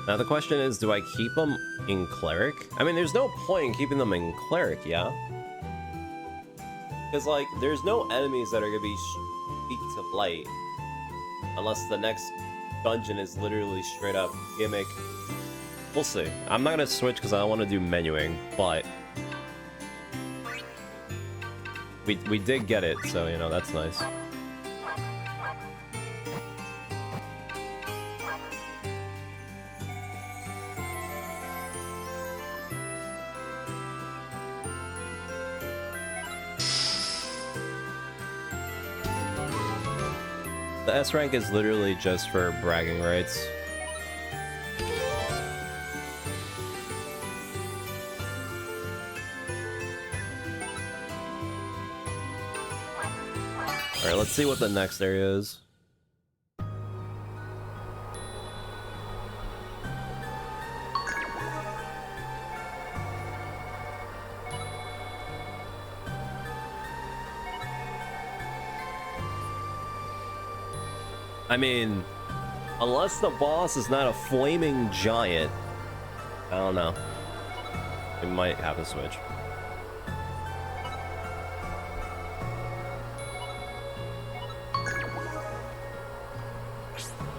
Now the question is, do I keep them in Cleric? I mean, there's no point in keeping them in Cleric, yeah? Because, like, there's no enemies that are going to be weak to Blight. Unless the next dungeon is literally straight up gimmick. We'll see. I'm not going to switch because I don't want to do menuing, but... We did get it, so, you know, that's nice. The S rank is literally just for bragging rights. Alright, let's see what the next area is. I mean, unless the boss is not a flaming giant, I don't know. We might have to switch.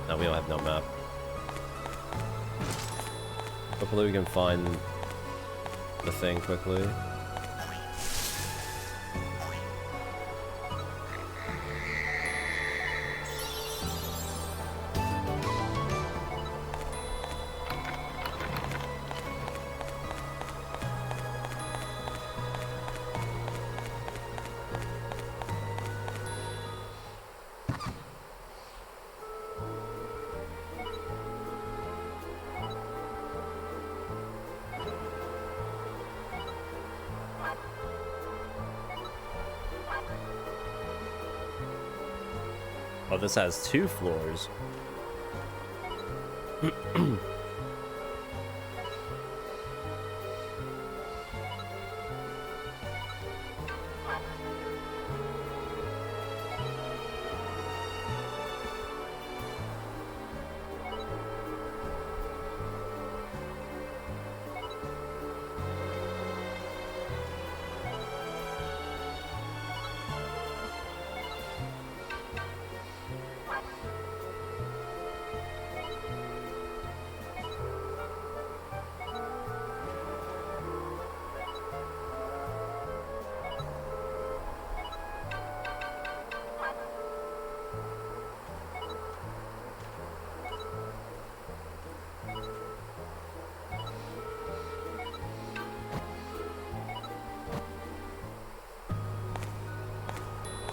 No, we don't have no map. Hopefully we can find the thing quickly. Oh, this has 2 floors.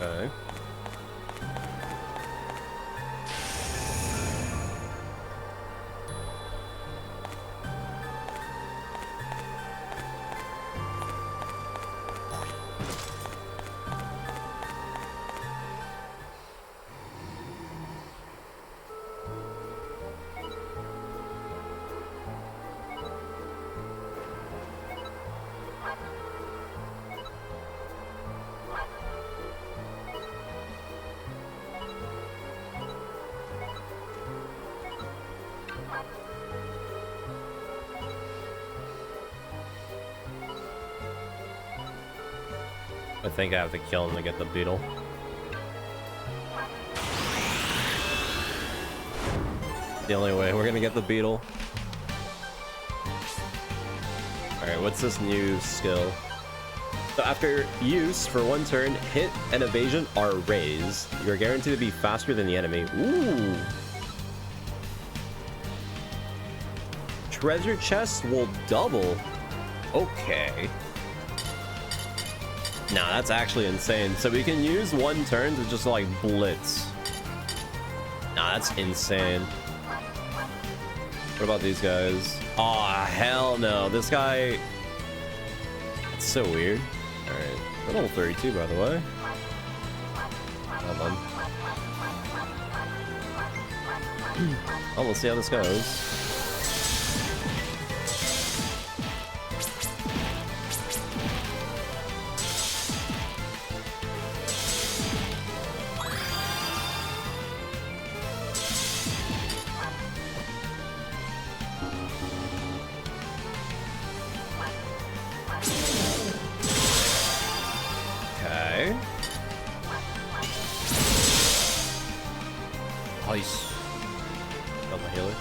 Okay. I think I have to kill him to get the beetle. The only way we're gonna get the beetle. Alright, what's this new skill? So after use for 1 turn, hit and evasion are raised. You're guaranteed to be faster than the enemy. Ooh! Treasure chest will double. Okay. Nah, that's actually insane. So we can use 1 turn to just like blitz. Nah, that's insane. What about these guys? Aw, hell no. This guy... It's so weird. Alright. We're level 32, by the way. Hold on. Oh, we'll see how this goes. Got my healer.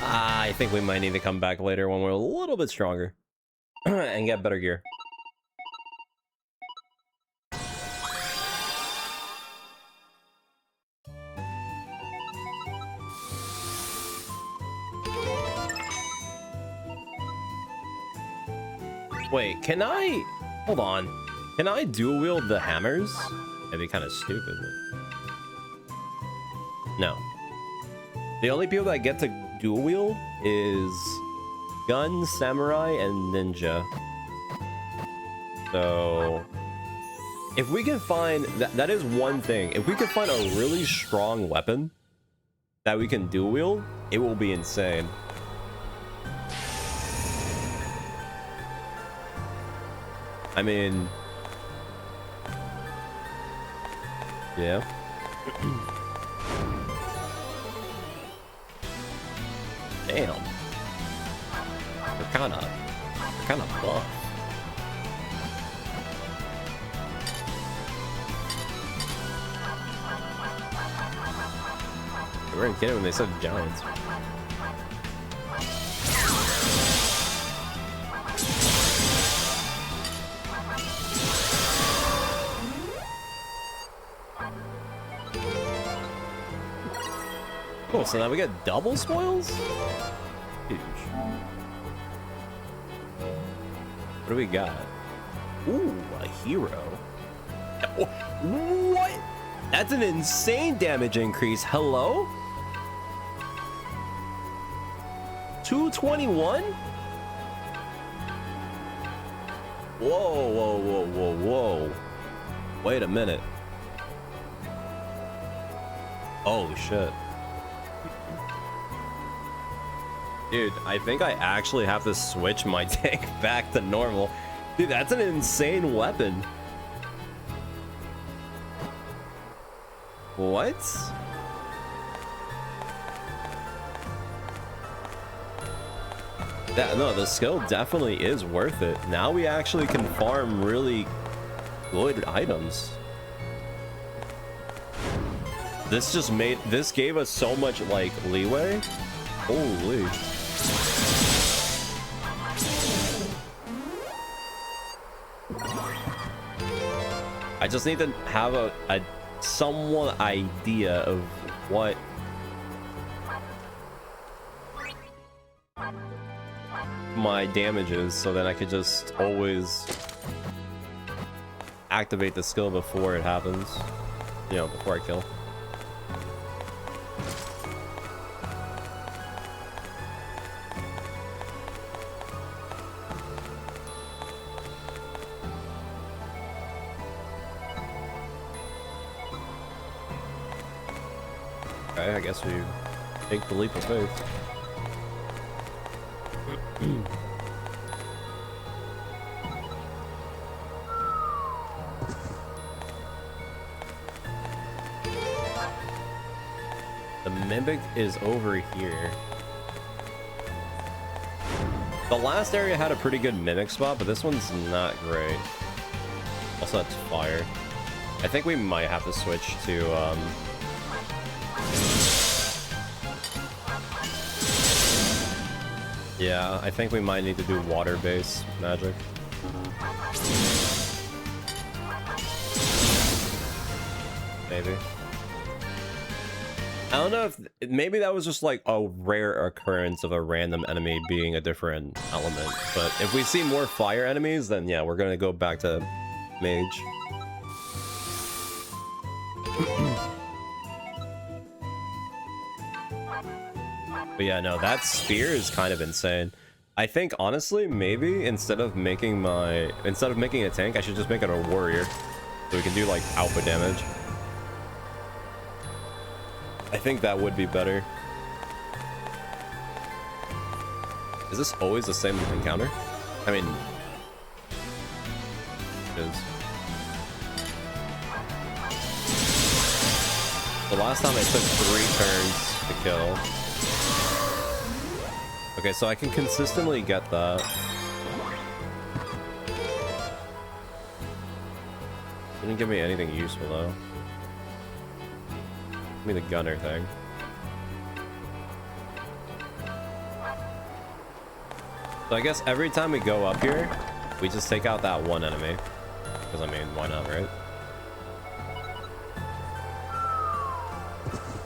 I think we might need to come back later when we're a little bit stronger and get better gear. Wait, can I... Hold on. Can I dual wield the hammers? That'd be kind of stupid. No. The only people that get to dual wield is gun, samurai, and ninja. So if we can find that is one thing. If we can find a really strong weapon that we can dual wield, it will be insane. I mean, yeah. Damn. They're kind of buff. They weren't kidding when they said giants. Cool, so now we get double spoils? Huge. What do we got? Ooh, a hero. What? That's an insane damage increase. Hello? 221? Whoa, whoa, whoa, whoa, whoa. Wait a minute. Oh, shit. Dude, I think I actually have to switch my tank back to normal. Dude, that's an insane weapon. What? No, the skill definitely is worth it. Now we actually can farm really good items. This gave us so much, like, leeway. Holy. I just need to have a somewhat idea of what my damage is, so then I could just always activate the skill before it happens. You know, before I kill. Okay, I guess we take the leap of faith. The Mimic is over here. The last area had a pretty good Mimic spot, but this one's not great. Also, that's fire. I think we might have to switch to, yeah, I think we might need to do water-based magic. Maybe. I don't know if maybe that was just like a rare occurrence of a random enemy being a different element, but if we see more fire enemies, then yeah, we're gonna go back to mage. But yeah, no, that spear is kind of insane. I think honestly, maybe instead of making a tank, I should just make it a warrior, so we can do like alpha damage. I think that would be better. Is this always the same encounter? I mean, it is. The last time I took 3 turns to kill. Okay, so I can consistently get that. Didn't give me anything useful though. Give me the gunner thing. So I guess every time we go up here, we just take out that one enemy. Because I mean, why not, right?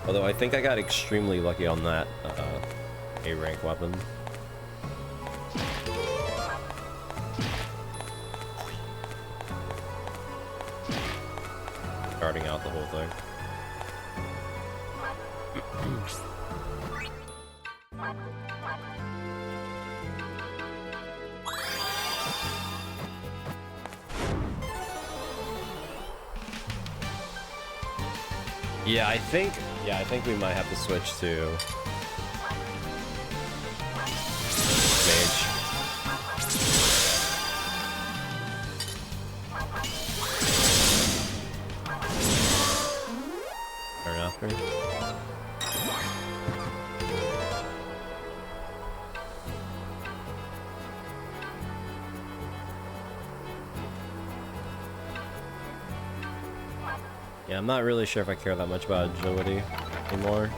Although I think I got extremely lucky on that A-rank weapon. Starting out the whole thing. Yeah, I think we might have to switch to mage. Turn after. Yeah, I'm not really sure if I care that much about agility anymore.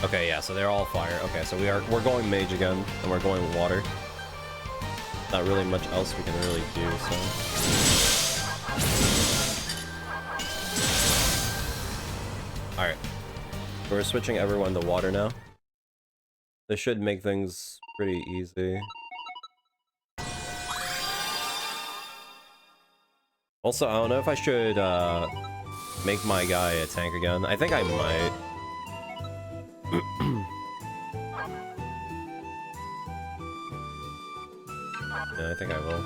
Okay, yeah, so they're all fire. Okay, so we're going mage again, and we're going water. Not really much else we can really do, so. Alright. So we're switching everyone to water now. This should make things pretty easy. Also, I don't know if I should make my guy a tank again. I think I might. Yeah, I think I will.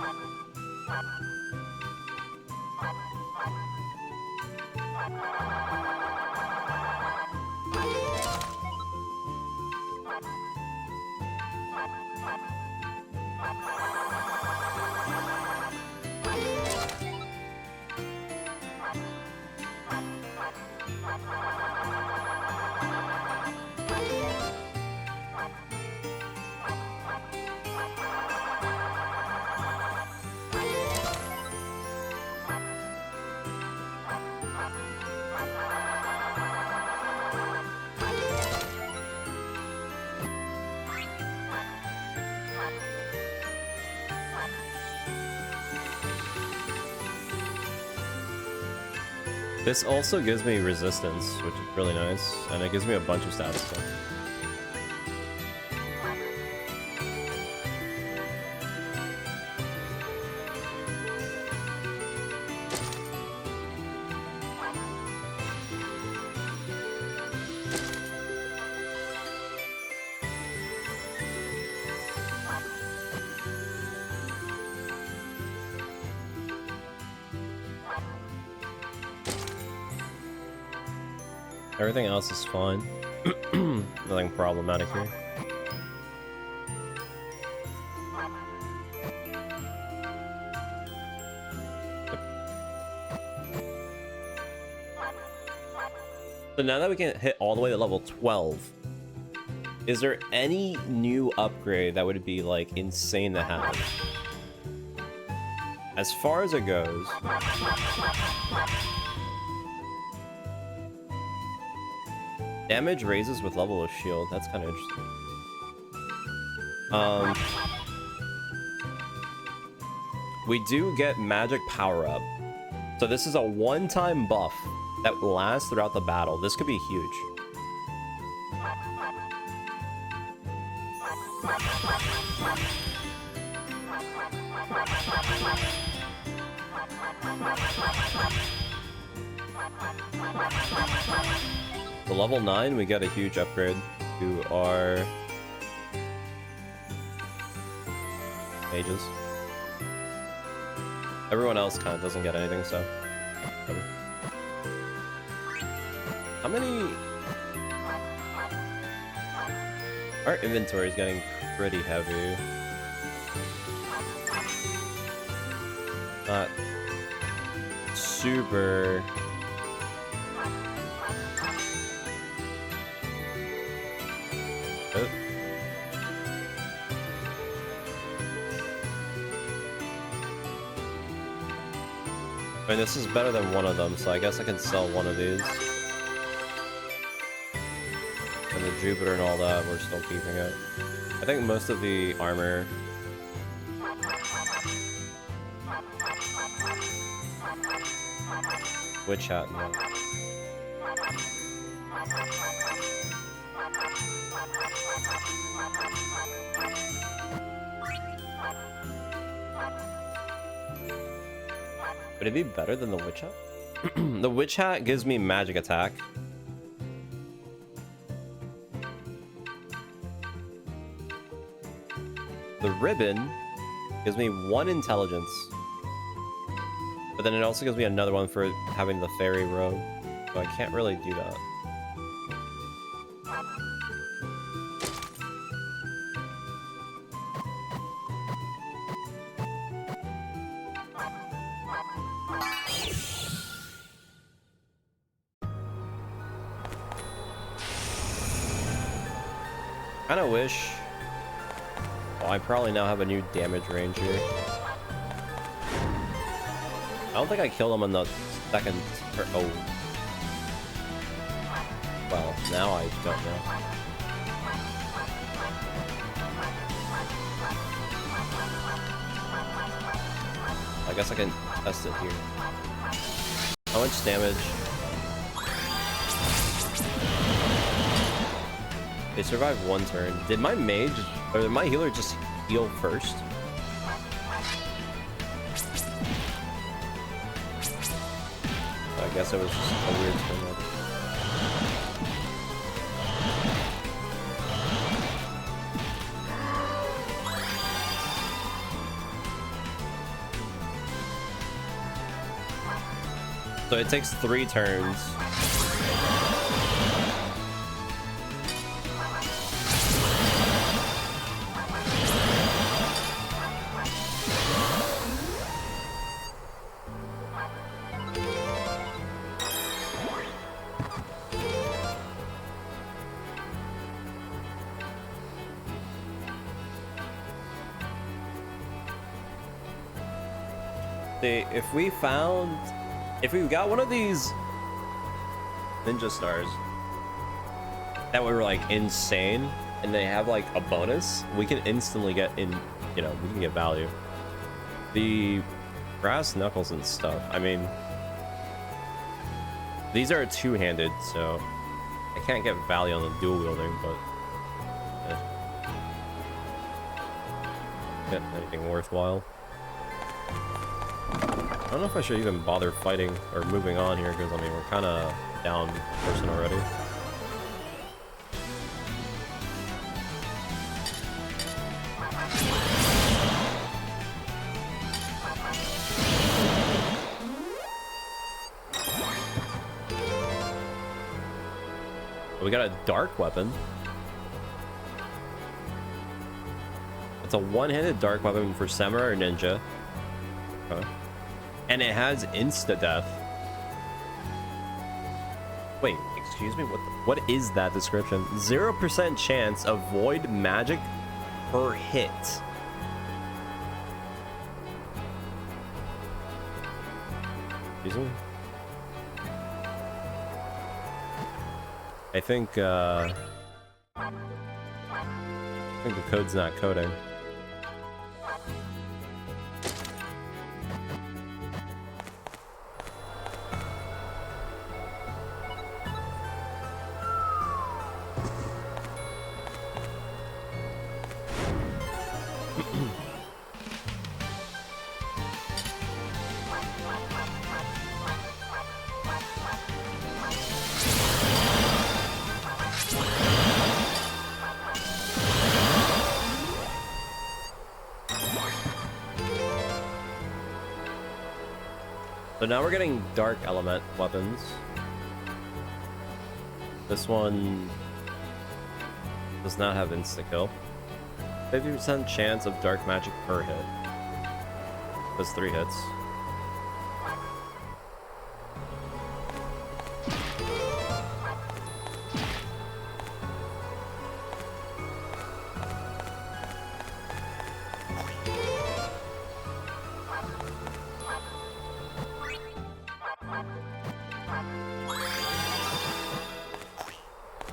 This also gives me resistance, which is really nice, and it gives me a bunch of stats stuff. Everything else is fine. Nothing problematic here. So now that we can hit all the way to level 12, is there any new upgrade that would be like insane to have? As far as it goes, damage raises with level of shield. That's kind of interesting. We do get magic power up. So this is a one-time buff that lasts throughout the battle. This could be huge. For level 9, we get a huge upgrade to our mages. Everyone else kind of doesn't get anything, so. How many? Our inventory is getting pretty heavy. Not super. It. I mean, this is better than one of them, so I guess I can sell one of these. And the Jupiter and all that, we're still keeping it. I think most of the armor... Witch hat, no. Would it be better than the witch hat? The witch hat gives me magic attack. The ribbon gives me 1 intelligence. But then it also gives me another one for having the fairy robe. So I can't really do that. Kinda wish... Oh, I probably now have a new damage range here. I don't think I killed him on the second... Oh. Well, now I don't know. I guess I can test it here. How much damage? They survived 1 turn. Did my mage or did my healer just heal first? I guess it was just a weird turn. So it takes 3 turns. If we got one of these ninja stars that were like insane and they have like a bonus, we can instantly get in, you know, we can get value. The brass knuckles and stuff, I mean, these are 2-handed, so I can't get value on the dual wielding, but yeah, anything worthwhile. I don't know if I should even bother fighting or moving on here, because I mean, we're kind of down person already. We got a dark weapon. It's a 1-handed dark weapon for samurai or ninja. Okay. And it has insta-death. Wait, excuse me? What is that description? 0% chance of void magic per hit. Excuse me? I think the code's not coding. So now we're getting dark element weapons. This one does not have insta-kill. 50% chance of dark magic per hit. That's 3 hits.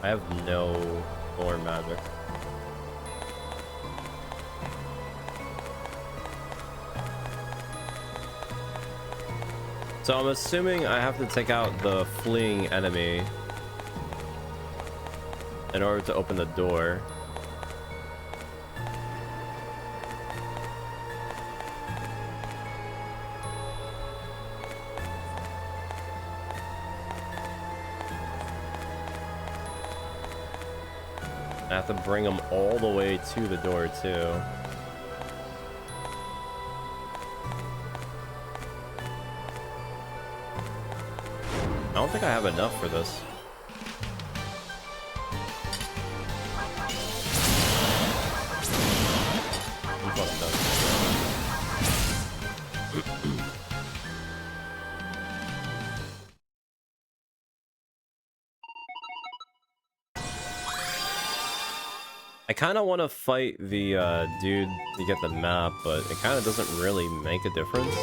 I have no more magic. So I'm assuming I have to take out the fleeing enemy in order to open the door. I have to bring them all the way to the door too. I don't think I have enough for this. I'm fucking done. I kind of want to fight the dude to get the map, but it kind of doesn't really make a difference.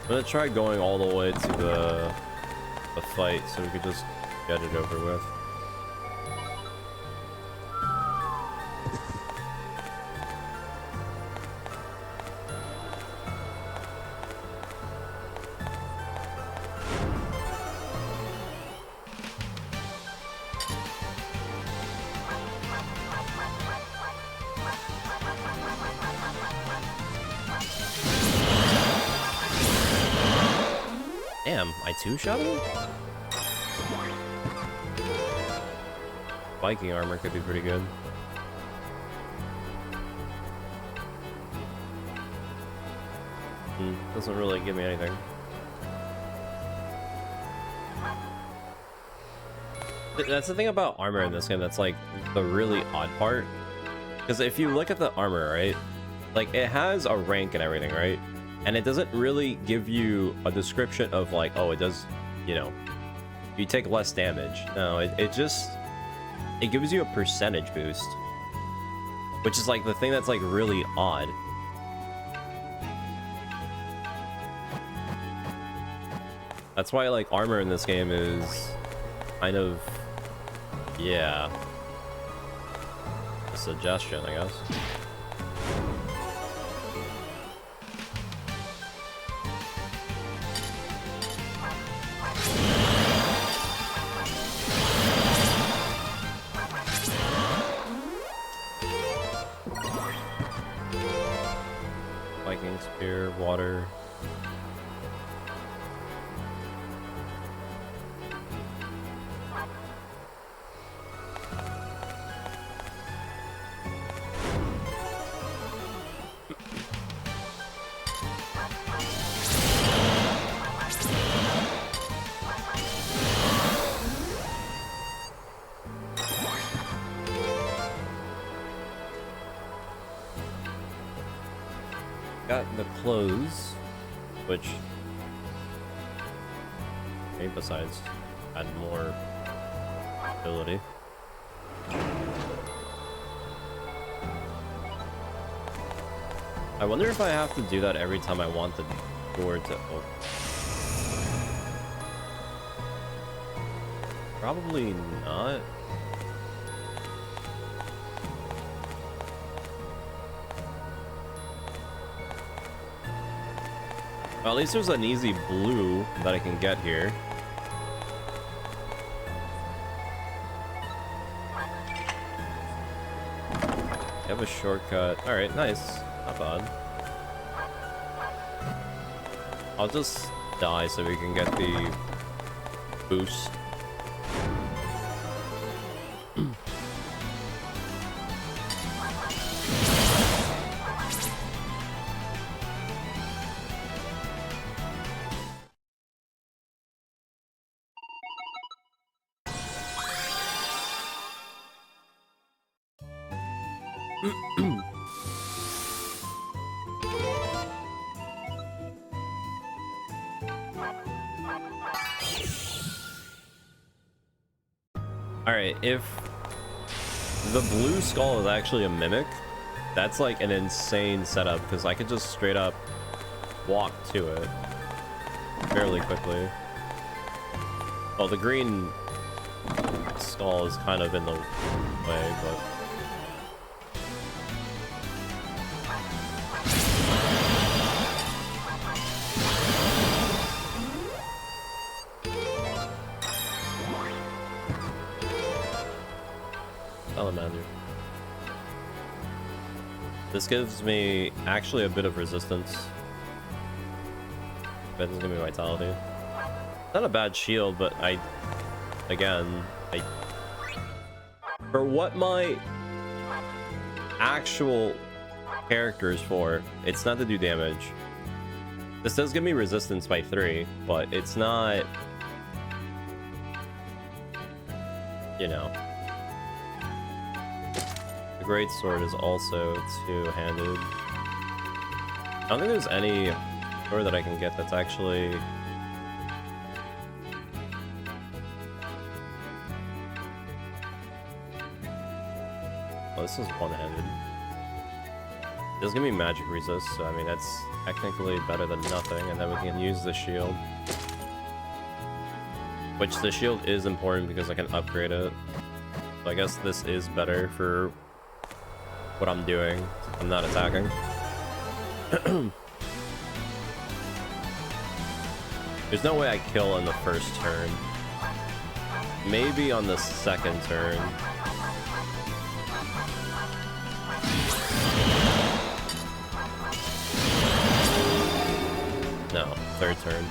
I'm gonna try going all the way to the fight so we could just get it over with. Damn, I two-shot him? Viking armor could be pretty good. Doesn't really give me anything. That's the thing about armor in this game that's like the really odd part. Because if you look at the armor, right? Like it has a rank and everything, right? And it doesn't really give you a description of like, oh, it does, you know, you take less damage. No, it just, it gives you a percentage boost. Which is like the thing that's like really odd. That's why like armor in this game is kind of, yeah, a suggestion, I guess. Viking spear, water. Got the clothes, which, okay, besides add more ability. I wonder if I have to do that every time I want the door to open. Probably not. Well, at least there's an easy blue that I can get here. You have a shortcut. Alright, nice. Not bad. I'll just die so we can get the boost. Alright, if the blue skull is actually a mimic. That's like an insane setup because I could just straight up walk to it fairly quickly. Well, the green skull is kind of in the way, but... Salamander. This gives me actually a bit of resistance. But this is gonna be vitality. Not a bad shield, but for what my actual character is for, it's not to do damage. This does give me resistance by 3, but it's not, you know. The great sword is also two-handed. I don't think there's any sword that I can get that's actually... Oh, this is one-handed. It does give me magic resist, so I mean that's technically better than nothing, and then we can use the shield. Which the shield is important because I can upgrade it. So I guess this is better for what I'm doing. I'm not attacking. There's no way I kill in the first turn. Maybe on the second turn. No, third turn.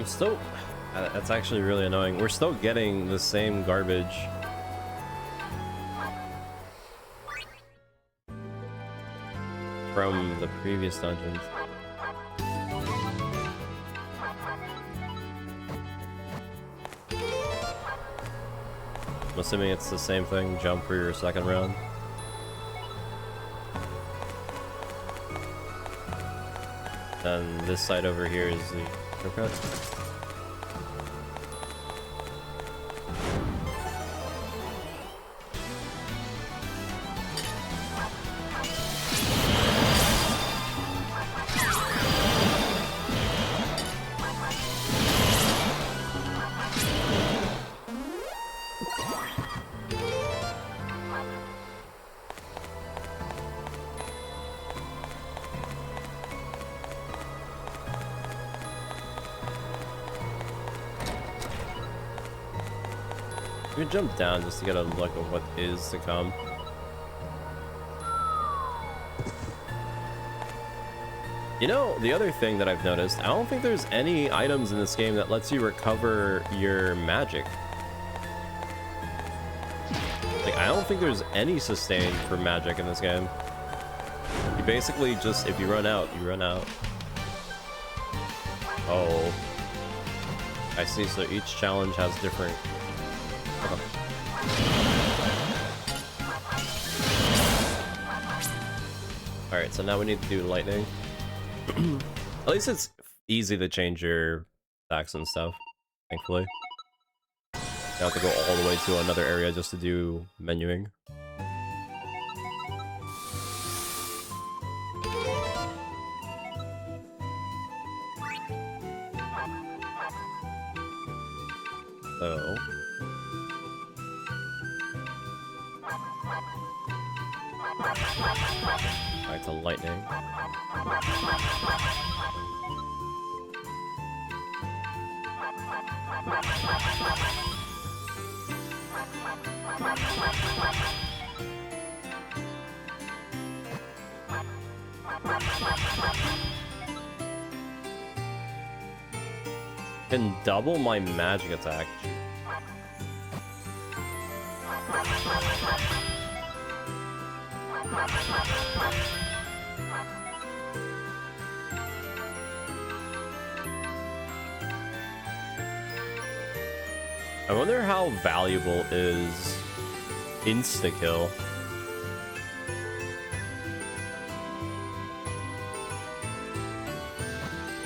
I'm still... That's actually really annoying. We're still getting the same garbage. From the previous dungeons. I'm assuming it's the same thing, jump for your second round. And this side over here is the shortcut. We can jump down just to get a look at what is to come. You know, the other thing that I've noticed, I don't think there's any items in this game that lets you recover your magic. Like, I don't think there's any sustain for magic in this game. You basically just, if you run out, you run out. Oh. I see, so each challenge has different... Alright, so now we need to do lightning. At least it's easy to change your attacks and stuff, thankfully. You don't have to go all the way to another area just to do menuing. Back to lightning. Can double my magic attack. I wonder how valuable is insta-kill.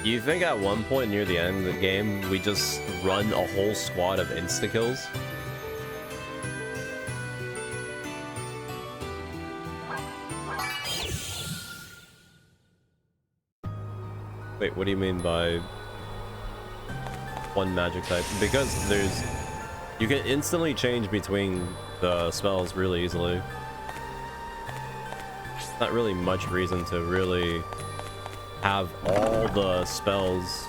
Do you think at one point near the end of the game, we just run a whole squad of insta-kills? Wait, what do you mean by one magic type? Because you can instantly change between the spells really easily. Not really much reason to really have all the spells.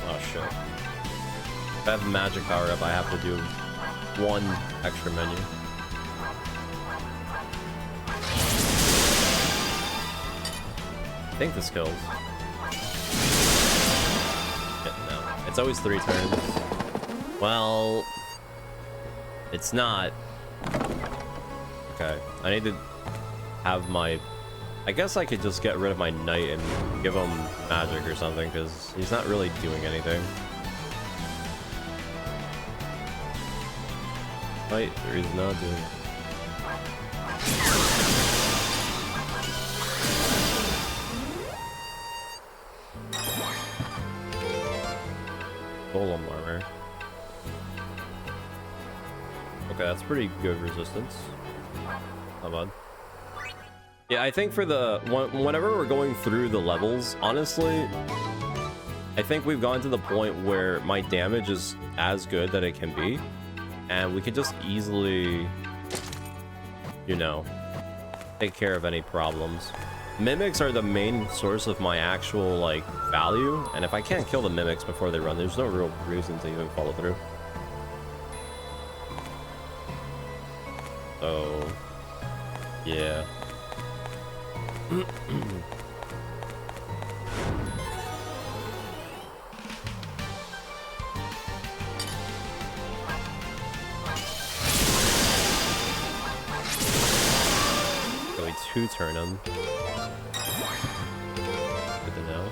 Oh shit. If I have magic power up, I have to do one extra menu. I think this kills. Yeah, no. It's always 3 turns. Well, it's not. Okay, I need to have my... I guess I could just get rid of my knight and give him magic or something, because he's not really doing anything. Knight, or he's not doing it. Golem armor. Okay, that's pretty good resistance. Not bad. Yeah, I think for the whenever we're going through the levels, honestly, I think we've gotten to the point where my damage is as good that it can be, and we can just easily, you know, take care of any problems. Mimics are the main source of my actual, like, value, and if I can't kill the mimics before they run, there's no real reason to even follow through. So, yeah. So we 2-turn him. Good to know.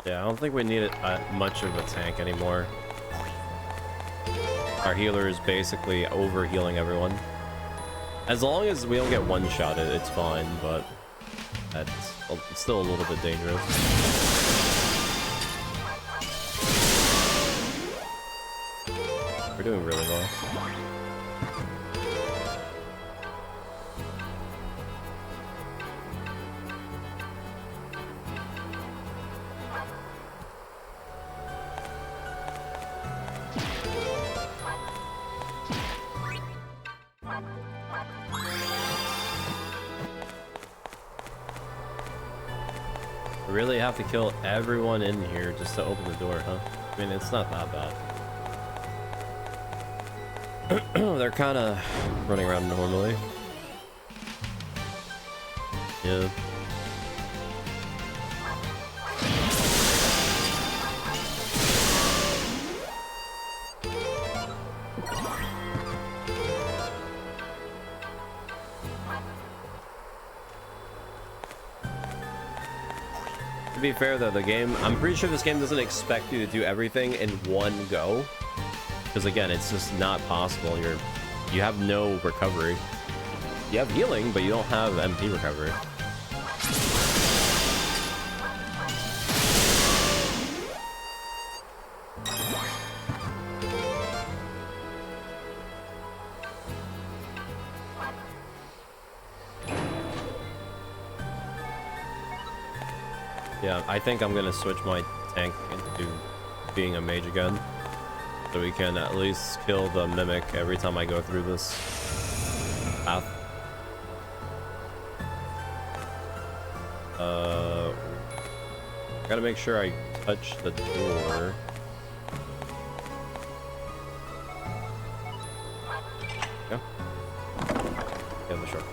Yeah, I don't think we need it much of a tank anymore. Our healer is basically over-healing everyone. As long as we don't get one-shotted, it's fine, but it's still a little bit dangerous. We're doing really well. We really have to kill everyone in here just to open the door, huh? I mean, it's not that bad. They're kind of running around normally. Yeah. To be fair though, the game, I'm pretty sure this game doesn't expect you to do everything in one go. Because again, it's just not possible. you have no recovery. You have healing, but you don't have MP recovery. Yeah, I think I'm gonna switch my tank into being a mage again, so we can at least kill the mimic every time I go through this path. Gotta make sure I touch the door. Yeah. Yeah, the shark.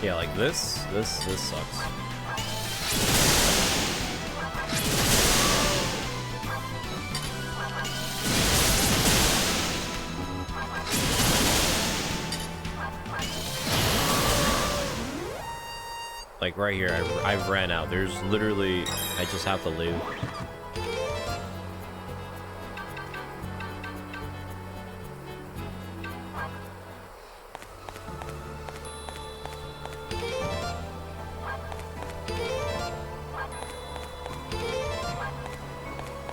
Yeah, like this sucks. Like right here, I've ran out. There's literally, I just have to leave.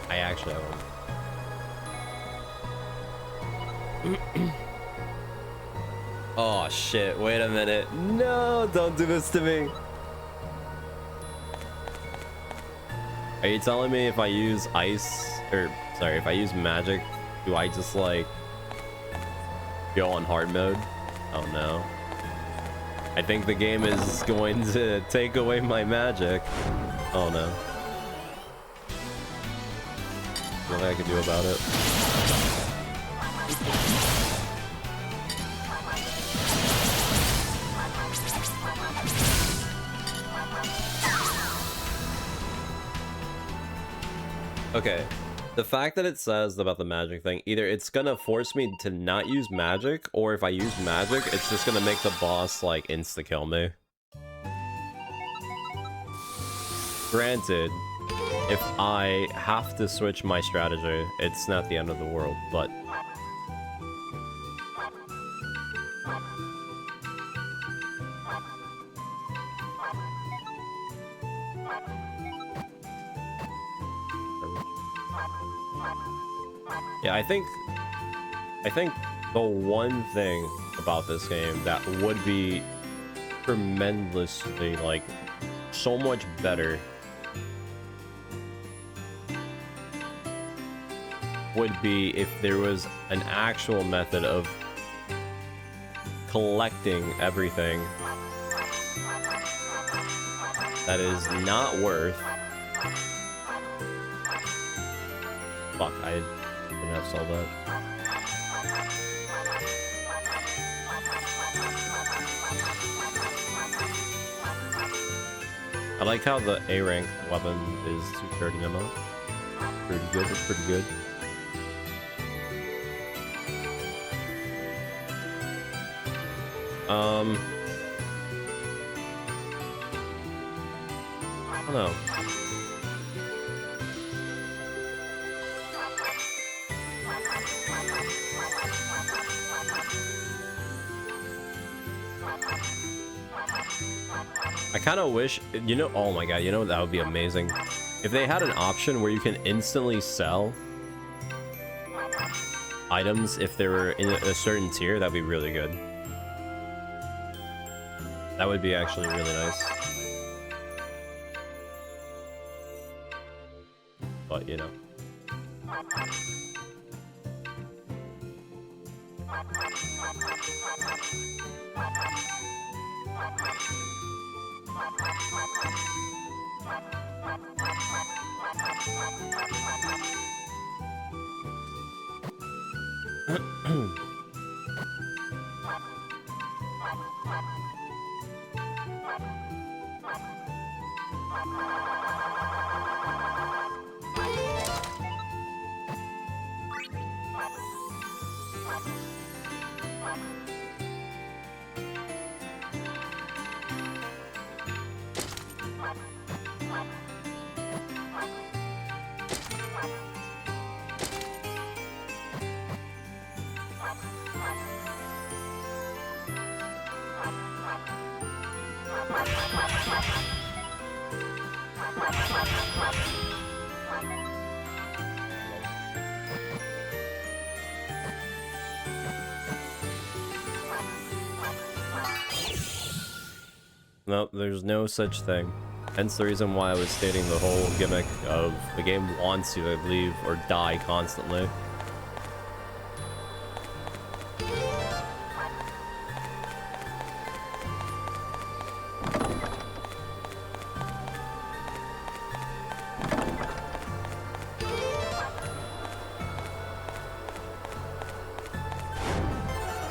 I actually have one. Oh shit, wait a minute. No, don't do this to me. Are you telling me if I use ice, or sorry, if I use magic, do I just like go on hard mode? Oh no. I think the game is going to take away my magic. Oh no. Nothing I can do about it. Okay, the fact that it says about the magic thing, either it's gonna force me to not use magic, or if I use magic, it's just gonna make the boss, like, insta-kill me. Granted, if I have to switch my strategy, it's not the end of the world, but... Yeah, I think the one thing about this game that would be tremendously, like, so much better would be if there was an actual method of collecting everything that is not worth... Fuck, I didn't have to solve that. I like how the A rank weapon is 230 ammo. Pretty good, it's pretty good. I don't know. I kind of wish, you know, oh my god, you know, that would be amazing. If they had an option where you can instantly sell items if they were in a certain tier, that'd be really good. That would be actually really nice. But, you know. Nope, there's no such thing. Hence the reason why I was stating the whole gimmick of the game wants you to leave or die constantly.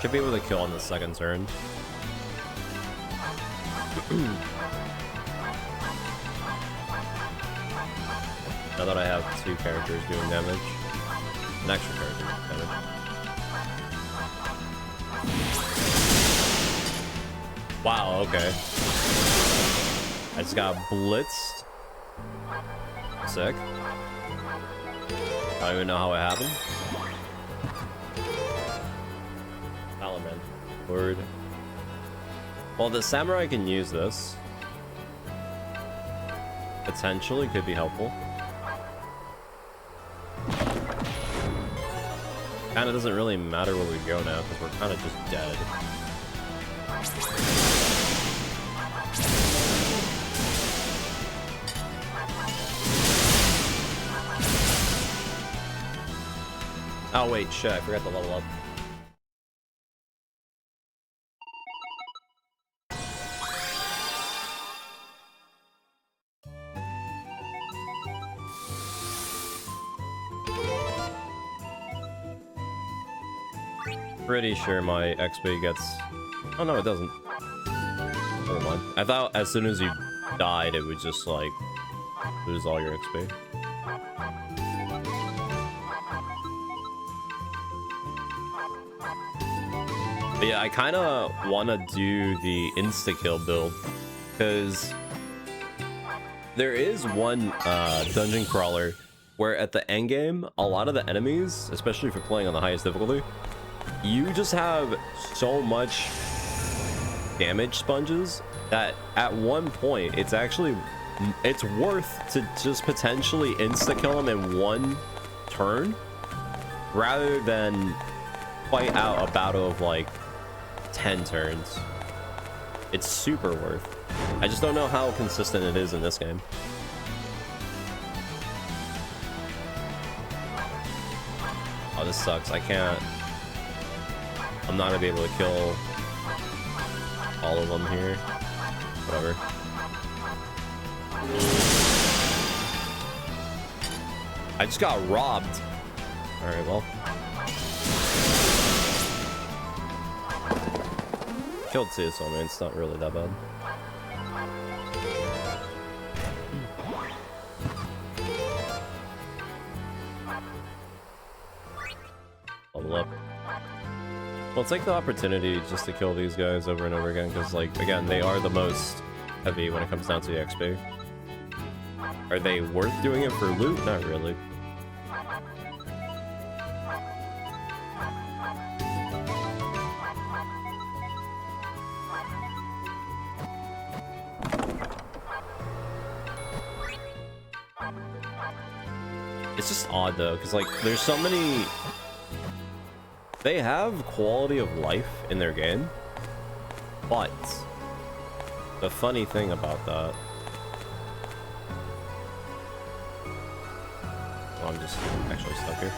Should be able to kill on the second turn. Now that I have two characters doing damage, an extra character doing damage. Wow, okay. I just got blitzed. Sick. I don't even know how it happened. Salaman. Word. Well, the samurai can use this. Potentially could be helpful. Kinda doesn't really matter where we go now, because we're kinda just dead. Oh wait, shit, I forgot to level up. Pretty sure my XP gets... Oh no, it doesn't. Never mind. I thought as soon as you died, it would just like lose all your XP. But yeah, I kind of want to do the insta-kill build because there is one dungeon crawler where at the end game, a lot of the enemies, especially for playing on the highest difficulty, you just have so much damage sponges that at one point it's worth to just potentially insta-kill them in one turn rather than fight out a battle of like 10 turns. It's super worth. I just don't know how consistent it is in this game. Oh, this sucks. I can't. I'm not gonna be able to kill all of them here. Whatever. I just got robbed. Alright, well. Killed two, so I mean, it's not really that bad. Level up. Well, take the opportunity just to kill these guys over and over again, because, like, again, they are the most heavy when it comes down to the XP. Are they worth doing it for loot? Not really. It's just odd, though, because, like, there's so many... They have quality of life in their game, but the funny thing about that... Oh, I'm just actually stuck here.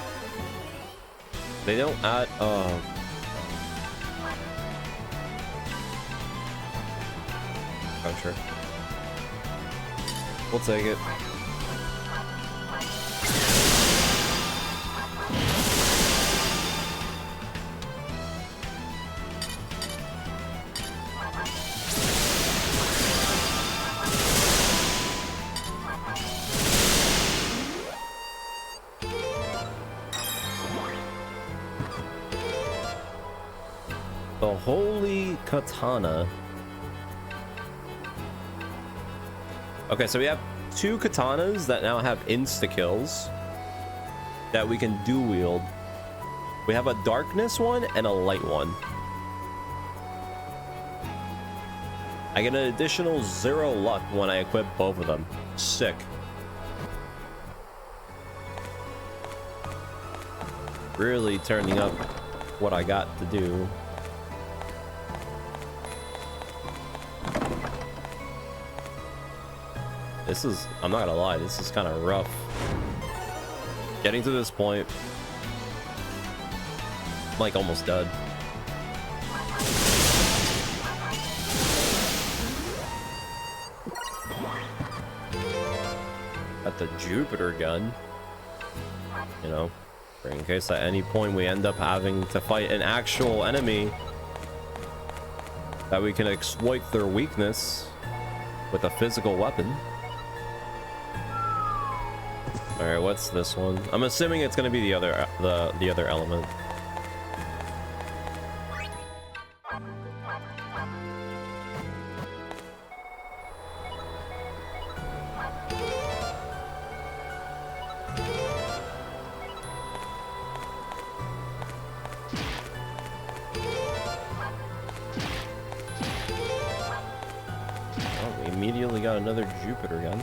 They don't add... I'm sure. We'll take it. The Holy Katana. Okay, so we have two katanas that now have insta-kills that we can dual wield. We have a darkness one and a light one. I get an additional 0 luck when I equip both of them. Sick. Really turning up what I got to do. This is, I'm not gonna lie, this is kind of rough. Getting to this point, I'm like almost dead. Got the Jupiter gun, you know, in case at any point we end up having to fight an actual enemy that we can exploit their weakness with a physical weapon. All right, what's this one? I'm assuming it's going to be the other element. Oh, we immediately got another Jupiter gun.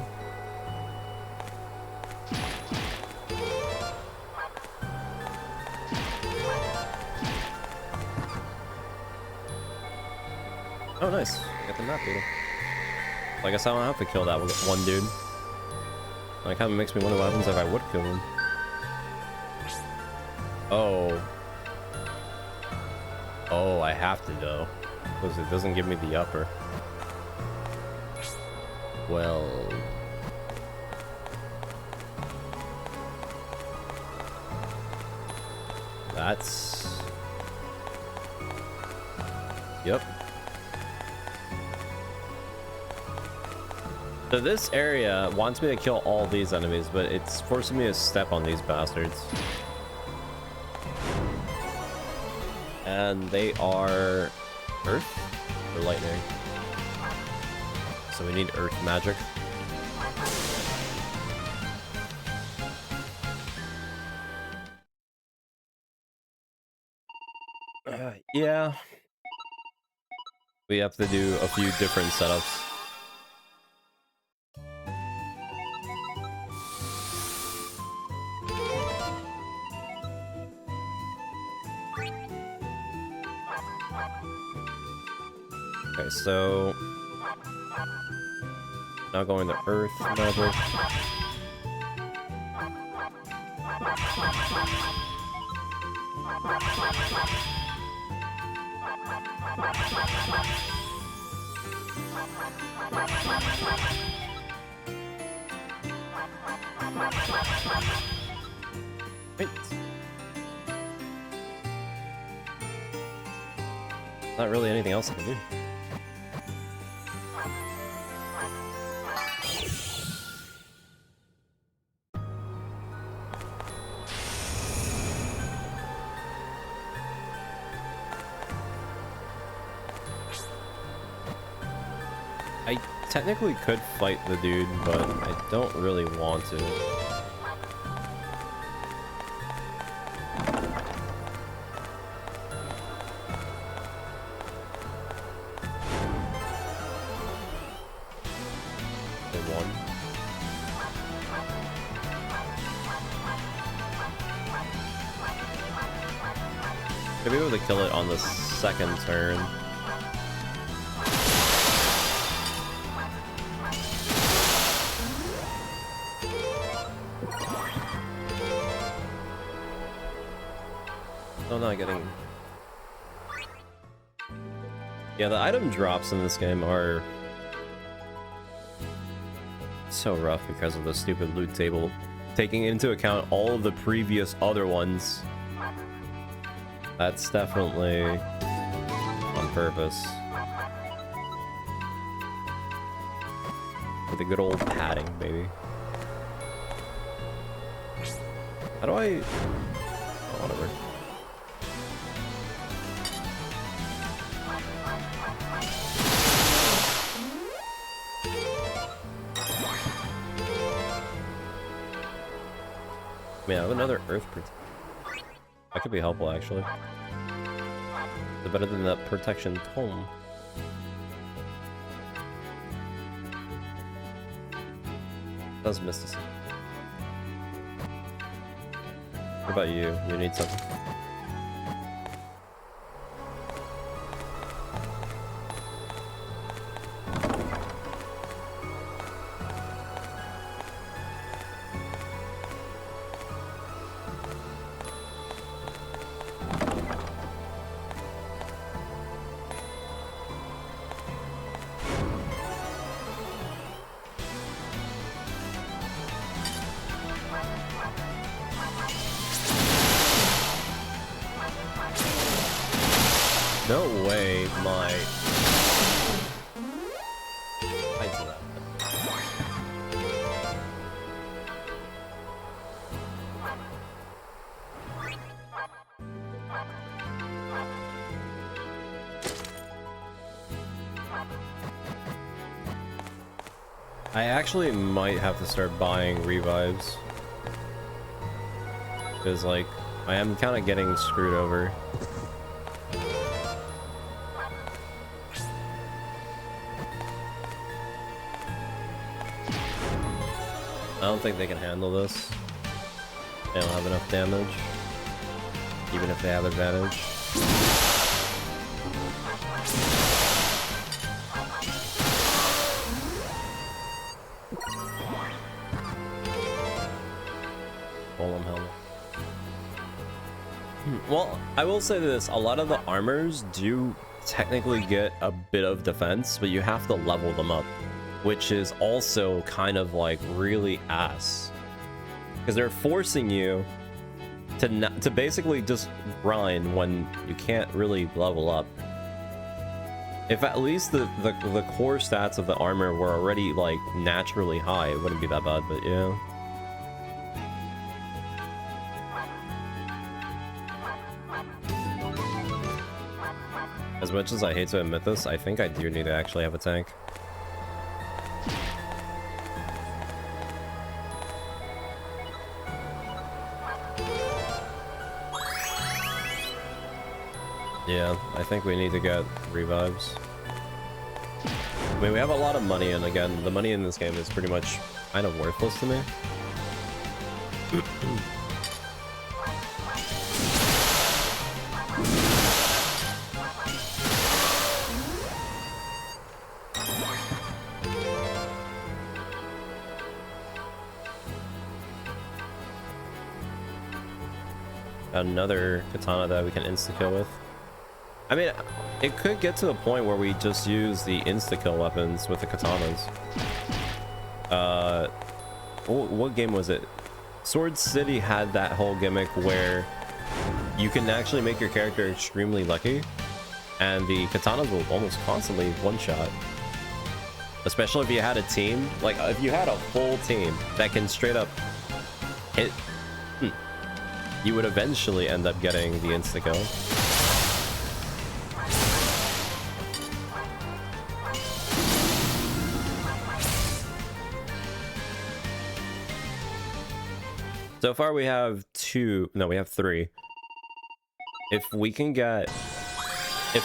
Oh, nice. I got the map beetle. I guess I don't have to kill that one dude. Like, kind of makes me wonder what happens if I would kill him. Oh. Oh, I have to, though. Because it doesn't give me the upper. Well... That's... Yep. So this area wants me to kill all these enemies, but it's forcing me to step on these bastards. And they are Earth or Lightning. So we need Earth magic. Yeah. We have to do a few different setups. Okay, so now going to Earth magic. Wait. Not really anything else I can do. I technically could fight the dude, but I don't really want to. Could be able to kill it on the second turn. Oh, not getting... Yeah, the item drops in this game are so rough because of the stupid loot table, taking into account all of the previous other ones. That's definitely on purpose. With a good old padding, baby. How do I... Oh, whatever. Man, I have another Earth protection. That could be helpful, actually. It's better than that protection tome. Does mysticism. What about you? You need something? No way, my... I do that. I actually might have to start buying revives. Because, like, I am kind of getting screwed over. I don't think they can handle this. They don't have enough damage. Even if they have advantage. Golem helmet. Well, I will say this. A lot of the armors do technically get a bit of defense, but you have to level them up. Which is also kind of like really ass, because they're forcing you to basically just grind when you can't really level up. If at least the core stats of the armor were already like naturally high, it wouldn't be that bad. But yeah. As much as I hate to admit this, I think I do need to actually have a tank. Yeah, I think we need to get revives. I mean, we have a lot of money, and again, the money in this game is pretty much kind of worthless to me. Another katana that we can insta-kill with. I mean, it could get to the point where we just use the insta-kill weapons with the katanas. What game was it? Sword City had that whole gimmick where you can actually make your character extremely lucky, and the katanas will almost constantly one-shot. Especially if you had a team, like if you had a full team that can straight up hit, you would eventually end up getting the insta-kill. So far we have we have 3. If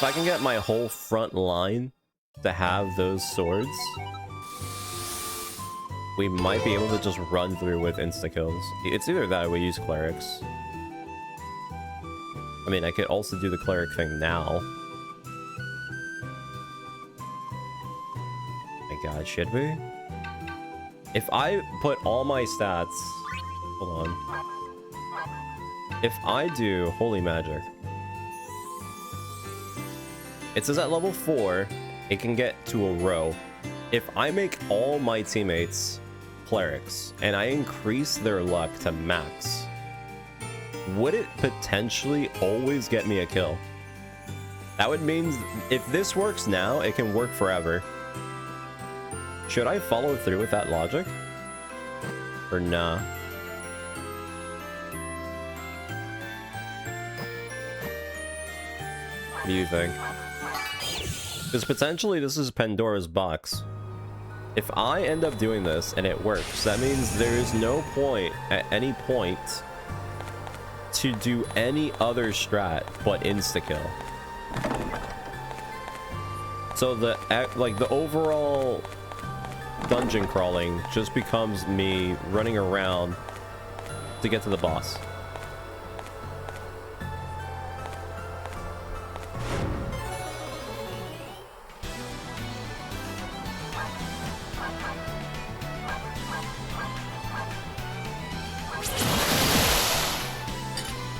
I can get my whole front line to have those swords, we might be able to just run through with insta-kills. It's either that or we use clerics. I mean, I could also do the cleric thing now. My god, should we? If I put all my stats... Hold on. If I do Holy Magic, it says at level 4, it can get to a row. If I make all my teammates clerics, and I increase their luck to max, would it potentially always get me a kill? That would mean if this works now, it can work forever. Should I follow through with that logic? Or nah? What do you think? Because potentially this is Pandora's box. If I end up doing this and it works, that means there is no point at any point to do any other strat but insta-kill. So the overall dungeon crawling just becomes me running around to get to the boss.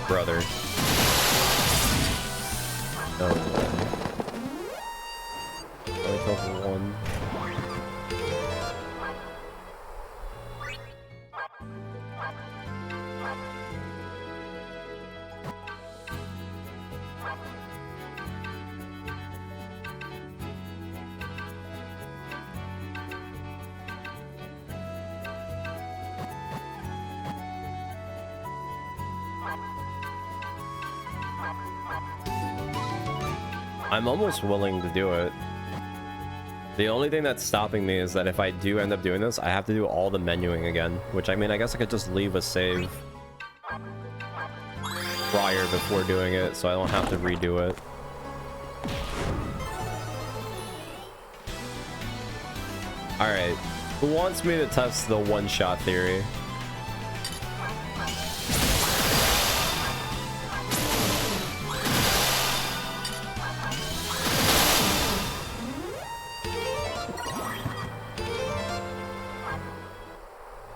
Brother. No way. Only kill for one. I'm almost willing to do it. The only thing that's stopping me is that if I do end up doing this, I have to do all the menuing again. Which, I mean, I guess I could just leave a save prior before doing it, so I don't have to redo it. Alright, who wants me to test the one-shot theory?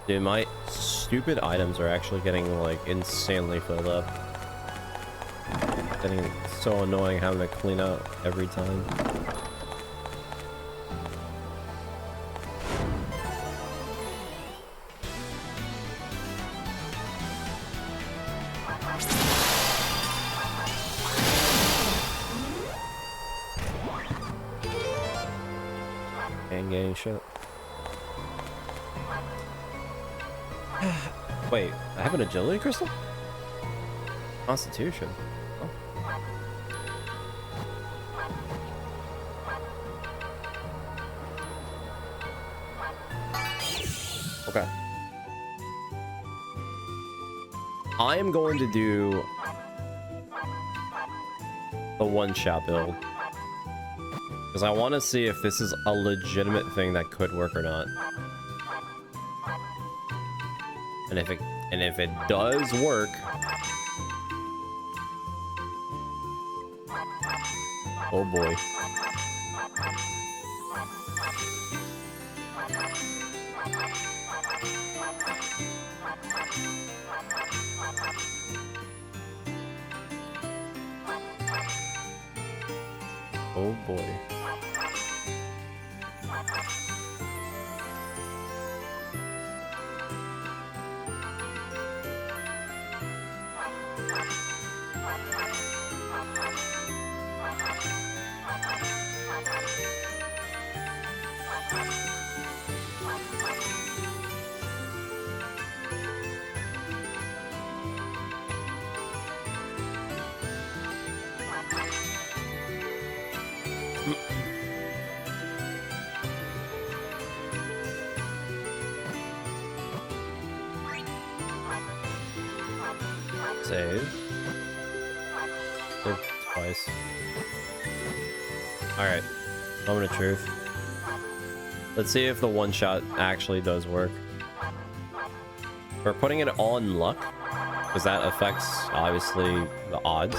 Dude, my stupid items are actually getting, like, insanely filled up. Getting so annoying having to clean out every time. Ain't getting shit. Wait, I have an agility crystal? Constitution. Oh. Okay. I am going to do the one-shot build. Because I want to see if this is a legitimate thing that could work or not. And if it does work, oh boy. Oh boy. Save. Live twice. Alright. Moment of truth. Let's see if the one shot actually does work. We're putting it on luck, because that affects, obviously, the odds.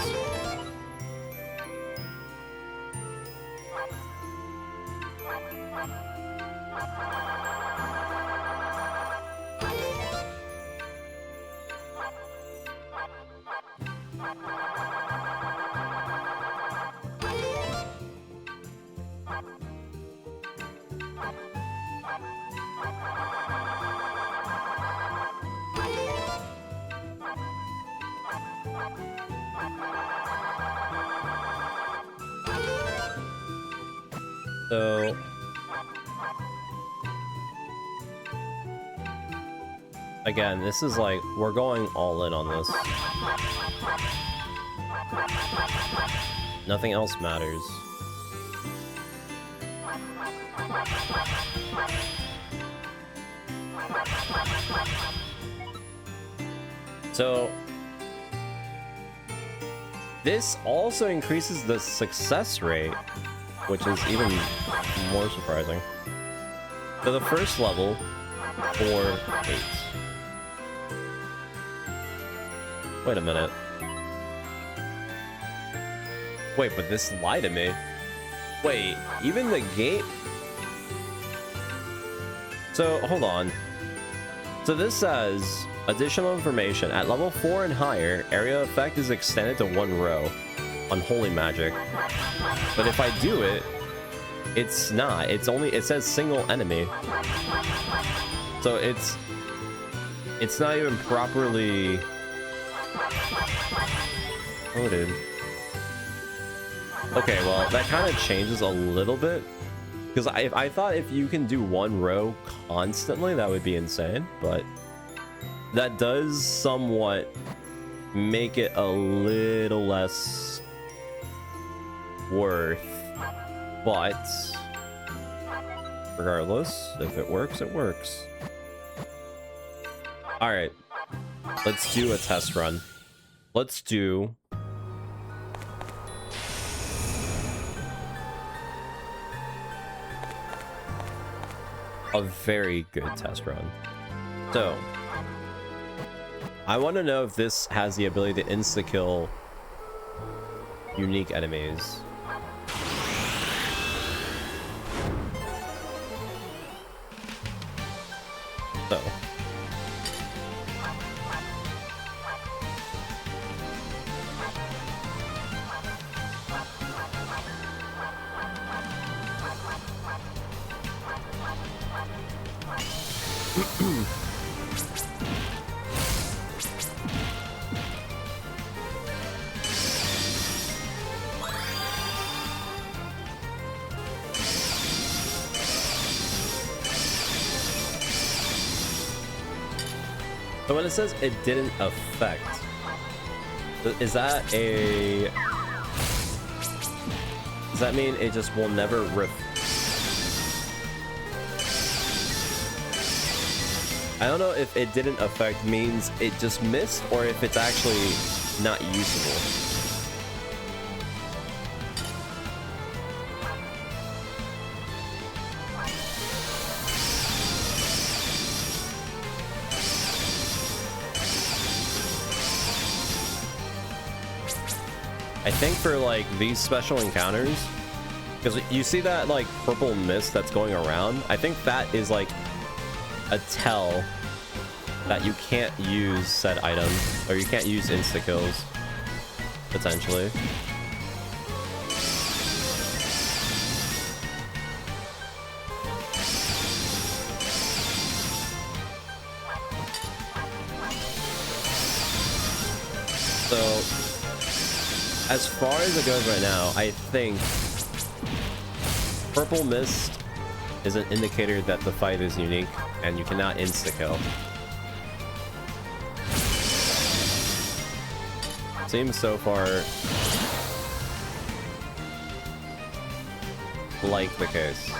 So again, this is like, we're going all in on this. Nothing else matters. So this also increases the success rate, which is even more surprising. For the first level, 4 8. Wait a minute. Wait, but this lied to me. Wait, even the gate? So, hold on. So this says Additional information. At level 4 and higher, area effect is extended to 1 row on holy magic. But if I do it, it's not. It's only, it says single enemy. So it's not even properly coded. Okay, well, that kind of changes a little bit. Because I thought if you can do 1 row constantly, that would be insane. But that does somewhat make it a little less worth. But regardless, if it works, it works. All right, let's do a test run. Let's do a very good test run. So I want to know if this has the ability to insta-kill unique enemies. So so when it says it didn't affect, is that a... does that mean it just will never I don't know if it didn't affect means it just missed, or if it's actually not usable. I think for like these special encounters, because you see that like purple mist that's going around, I think that is like a tell that you can't use said item, or you can't use insta kills potentially. So as far as it goes right now, I think purple mist is an indicator that the fight is unique and you cannot insta-kill. Seems so far like the case.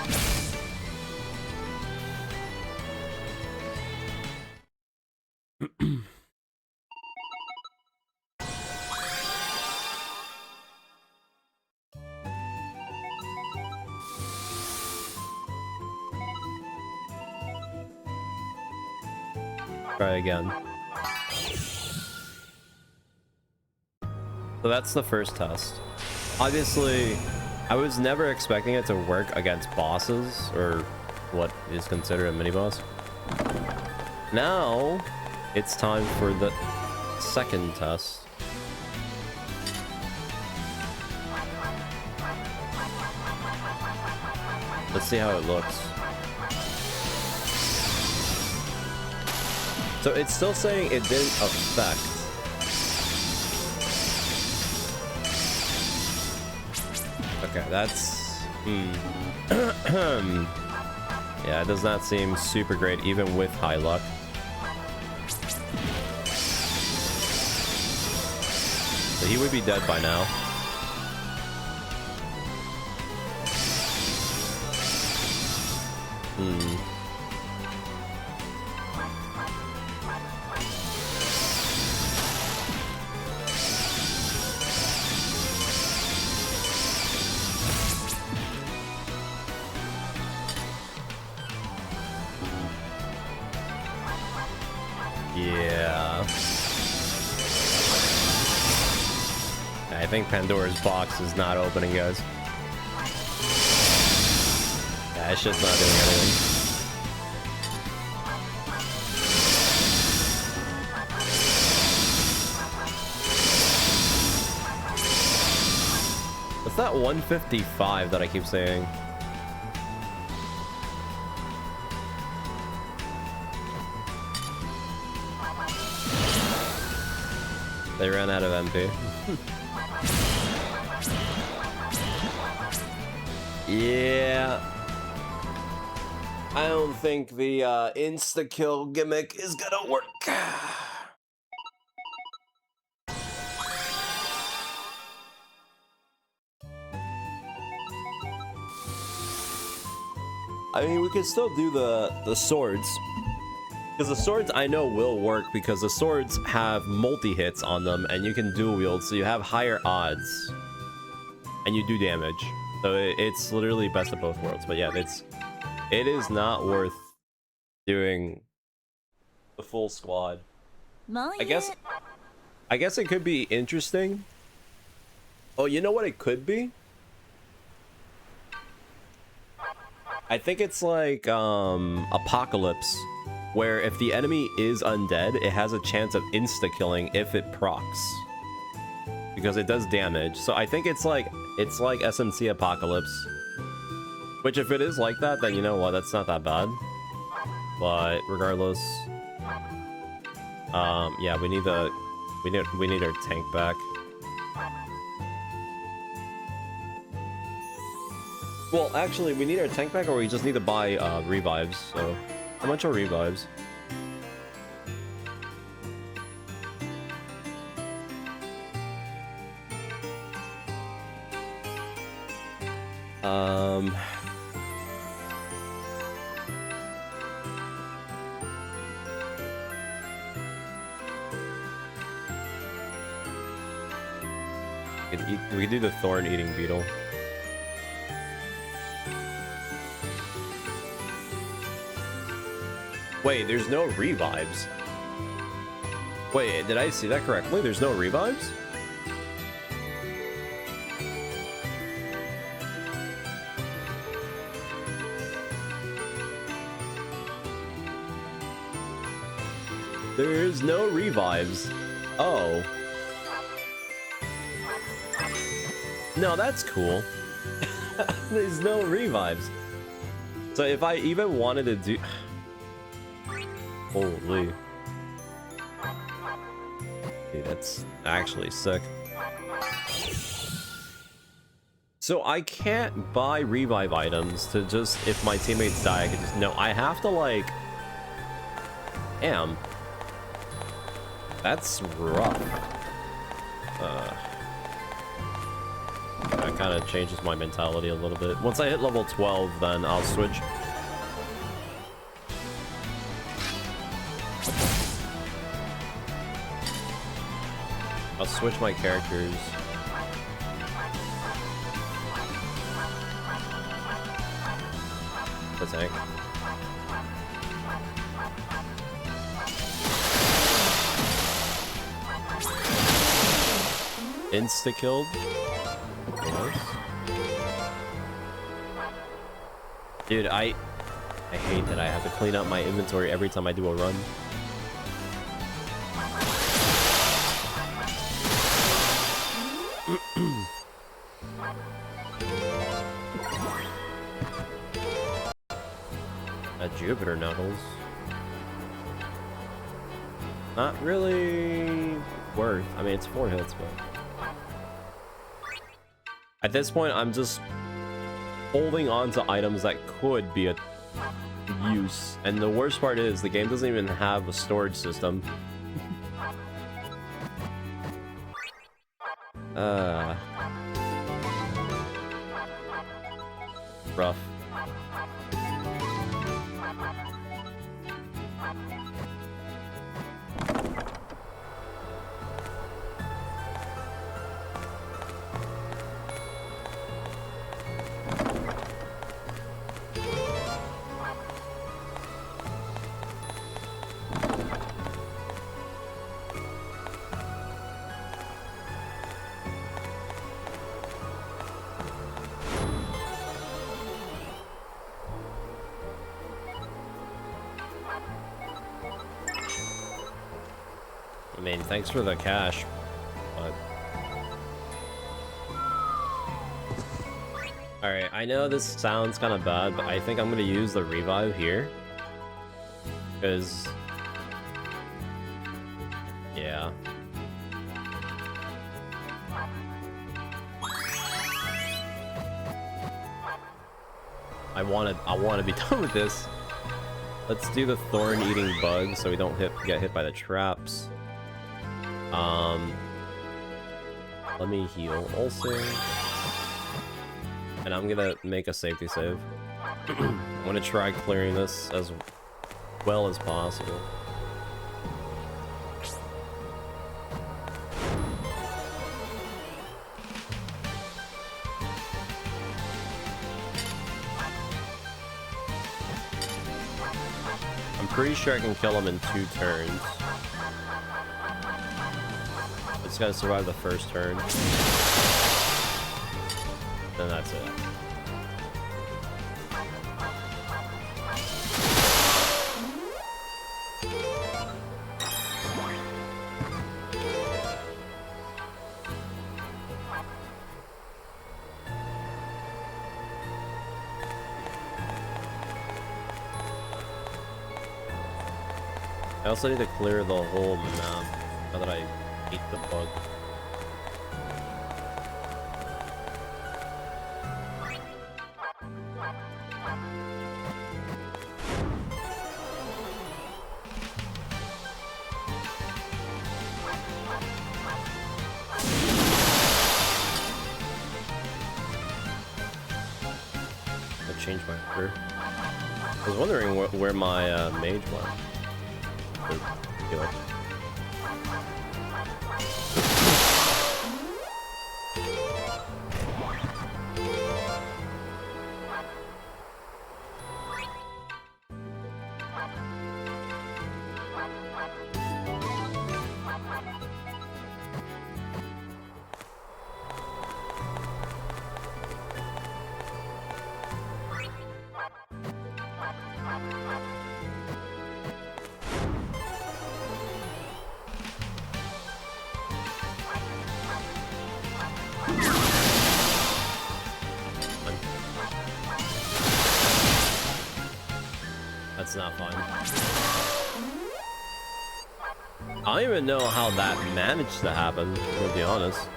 Try again. So that's the first test. Obviously, I was never expecting it to work against bosses, or what is considered a mini-boss. Now, it's time for the second test. Let's see how it looks. So it's still saying it didn't affect. Okay, that's... yeah, it does not seem super great, even with high luck. So he would be dead by now. Yeah. I think Pandora's box is not opening, guys. Yeah, it's just not doing anything. that 155 that I keep saying? They ran out of MP. Yeah. I don't think the insta-kill gimmick is gonna work. I mean, we could still do the swords. Because the swords I know will work because the swords have multi-hits on them and you can dual wield, so you have higher odds. And you do damage. So it's literally best of both worlds. But yeah, it is not worth doing the full squad. I guess it could be interesting. Oh, you know what it could be? I think it's like Apocalypse, where if the enemy is undead, it has a chance of insta-killing if it procs. Because it does damage. So I think it's like SMC Apocalypse. Which if it is like that, then you know what, that's not that bad. But regardless, yeah, we need our tank back. Well, actually, we need our tank back, or we just need to buy revives. So, how much are revives? We could do the thorn-eating beetle. Wait, there's no revives. Wait, did I see that correctly? There's no revives? There's no revives. Oh. No, that's cool. There's no revives. So if I even wanted to do... Holy. Dude, that's actually sick. So I can't buy revive items to just, if my teammates die, I can just... No, I have to like... Damn. That's rough. That kind of changes my mentality a little bit. Once I hit level 12, then I'll switch. I'll switch my characters. The tank. Insta-killed. Nice. Dude, I hate that I have to clean up my inventory every time I do a run. Jupiter Knuckles. Not really worth. I mean, it's 4 hits, but at this point, I'm just holding on to items that could be a use. And the worst part is, the game doesn't even have a storage system. Rough. I mean, thanks for the cash, but Alright, I know this sounds kind of bad, but I think I'm gonna use the revive here. Because... yeah. I want to be done with this. Let's do the thorn-eating bug so we don't get hit by the traps. Let me heal also. And I'm gonna make a safety save. I'm gonna try clearing this as well as possible. I'm pretty sure I can kill him in 2 turns. Just gotta survive the first turn. Then that's it. I also need to clear the whole map now that I beat the bug. I changed my order. I was wondering where my mage went. That's not fun. I don't even know how that managed to happen, to be honest.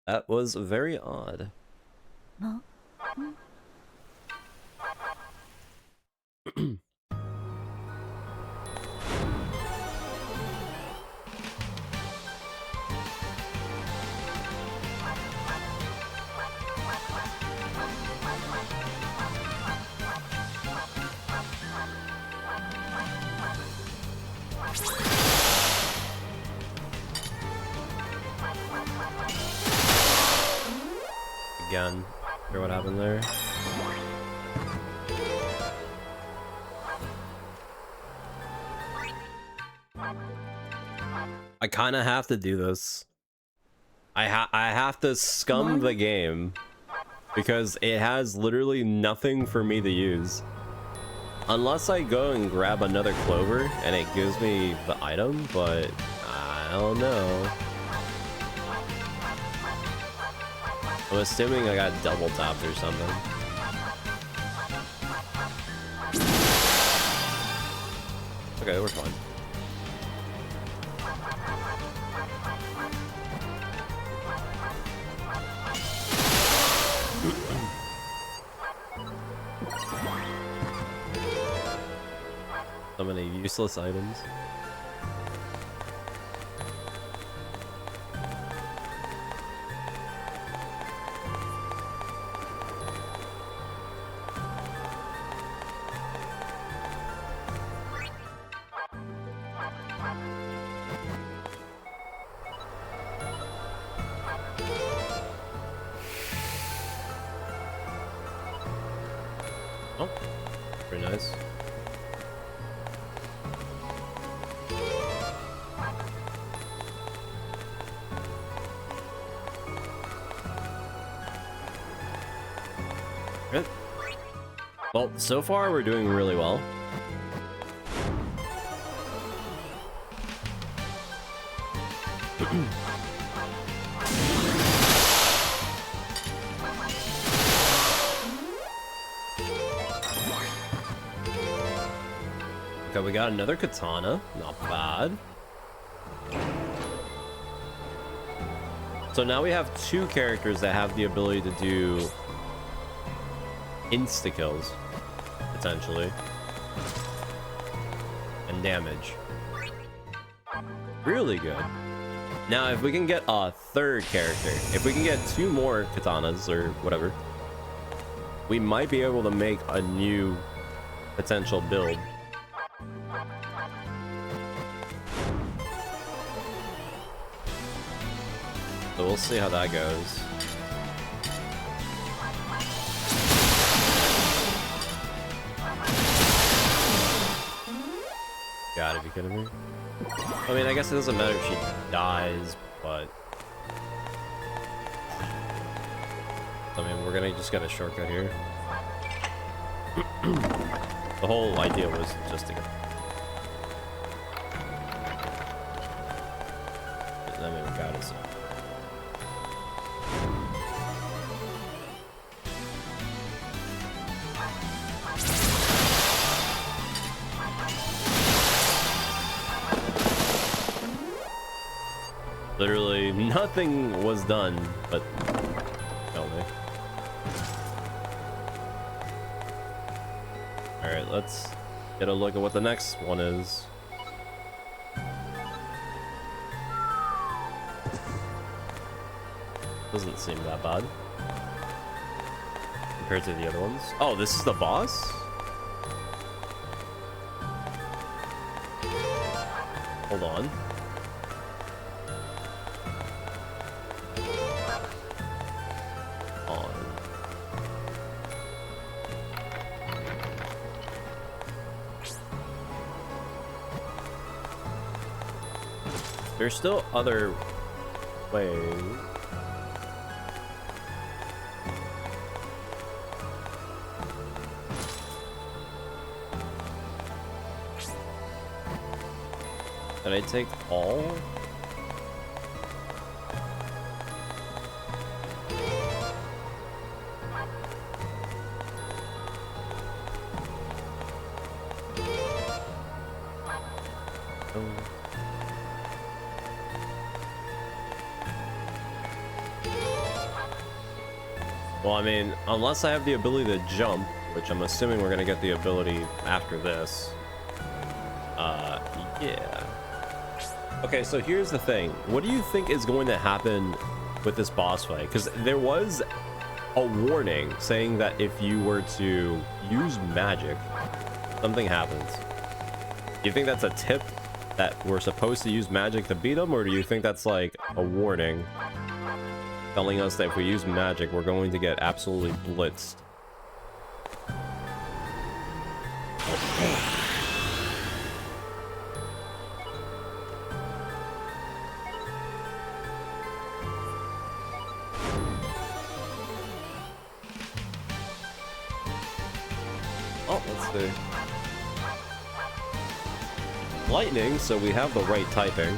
That was very odd. Again, hear what happened there? I kind of have to do this. I have to scum the game because it has literally nothing for me to use. Unless I go and grab another clover and it gives me the item, but I don't know. I'm assuming I got double tapped or something. Okay, we're fine. So many useless items. Oh, pretty nice. Good. Well, so far we're doing really well. Okay, we got another katana. Not bad. So now we have two characters that have the ability to do insta-kills, potentially. And damage. Really good. Now, if we can get a third character, if we can get two more katanas or whatever, we might be able to make a new potential build. So we'll see how that goes. Gotta be kidding me. I mean, I guess it doesn't matter if she dies, but... I mean, we're gonna just get a shortcut here. The whole idea was just to go. I mean, we got it, so. Literally nothing was done, but tell me. Alright, let's get a look at what the next one is. Doesn't seem that bad compared to the other ones. Oh, this is the boss? Hold on. There's still other ways. Did I take all? Well, I mean, unless I have the ability to jump, which I'm assuming we're gonna get the ability after this. Yeah. Okay, so here's the thing. What do you think is going to happen with this boss fight? Because there was a warning saying that if you were to use magic, something happens. Do you think that's a tip that we're supposed to use magic to beat him, or do you think that's like a warning telling us that if we use magic, we're going to get absolutely blitzed? Oh, let's see. Lightning, so we have the right typing.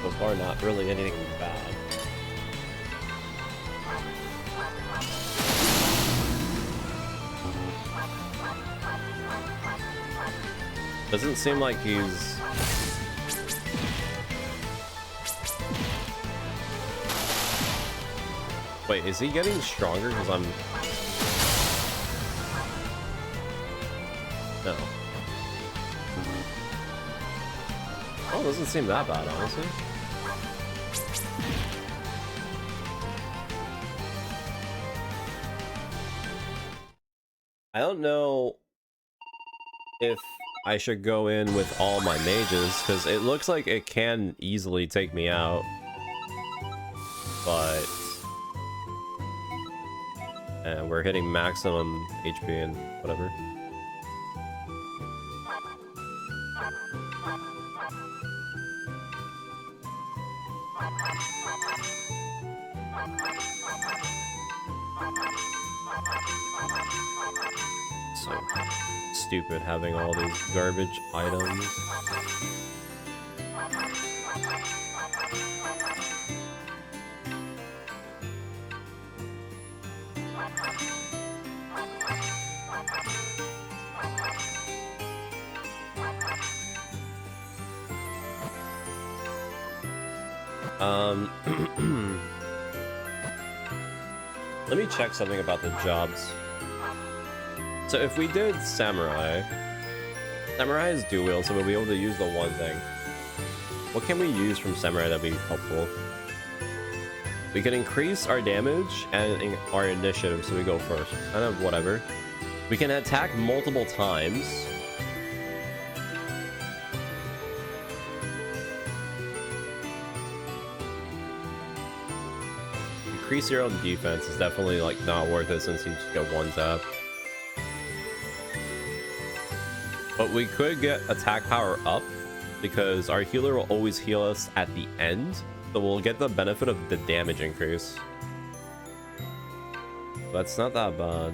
So far, not really anything bad. Doesn't seem like he's... Wait, is he getting stronger? Because I'm... No. Oh, it doesn't seem that bad, honestly. I don't know if I should go in with all my mages, because it looks like it can easily take me out. But... we're hitting maximum HP and whatever. So stupid having all these garbage items. Let me check something about the jobs. So if we did Samurai is dual wield, so we'll be able to use the one thing. What can we use from Samurai that'd be helpful? We can increase our damage and our initiative, so we go first. Kind of whatever. We can attack multiple times. Increase your own defense is definitely like not worth it since you just get one tap. But we could get attack power up because our healer will always heal us at the end, so we'll get the benefit of the damage increase. That's not that bad.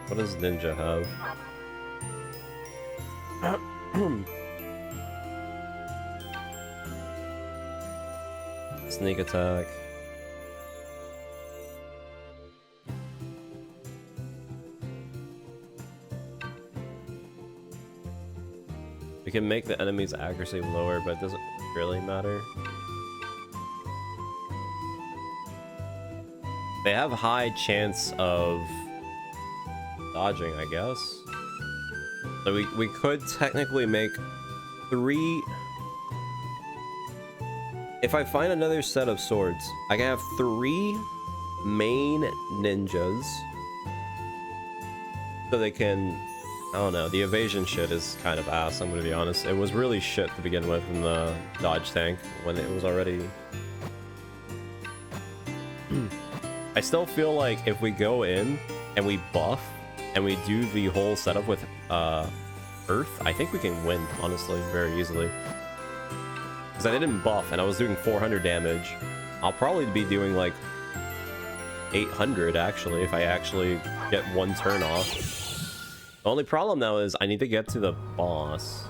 What does Ninja have? Sneak attack. We can make the enemy's accuracy lower, but it doesn't really matter. They have high chance of dodging, I guess. So we could technically make 3... If I find another set of swords, I can have 3 main ninjas. So they can... I don't know, the evasion shit is kind of ass, I'm gonna be honest. It was really shit to begin with in the dodge tank when it was already... I still feel like if we go in and we buff and we do the whole setup with Earth, I think we can win, honestly, very easily. Because I didn't buff and I was doing 400 damage. I'll probably be doing like 800 actually if I actually get one turn off. The only problem now is I need to get to the boss,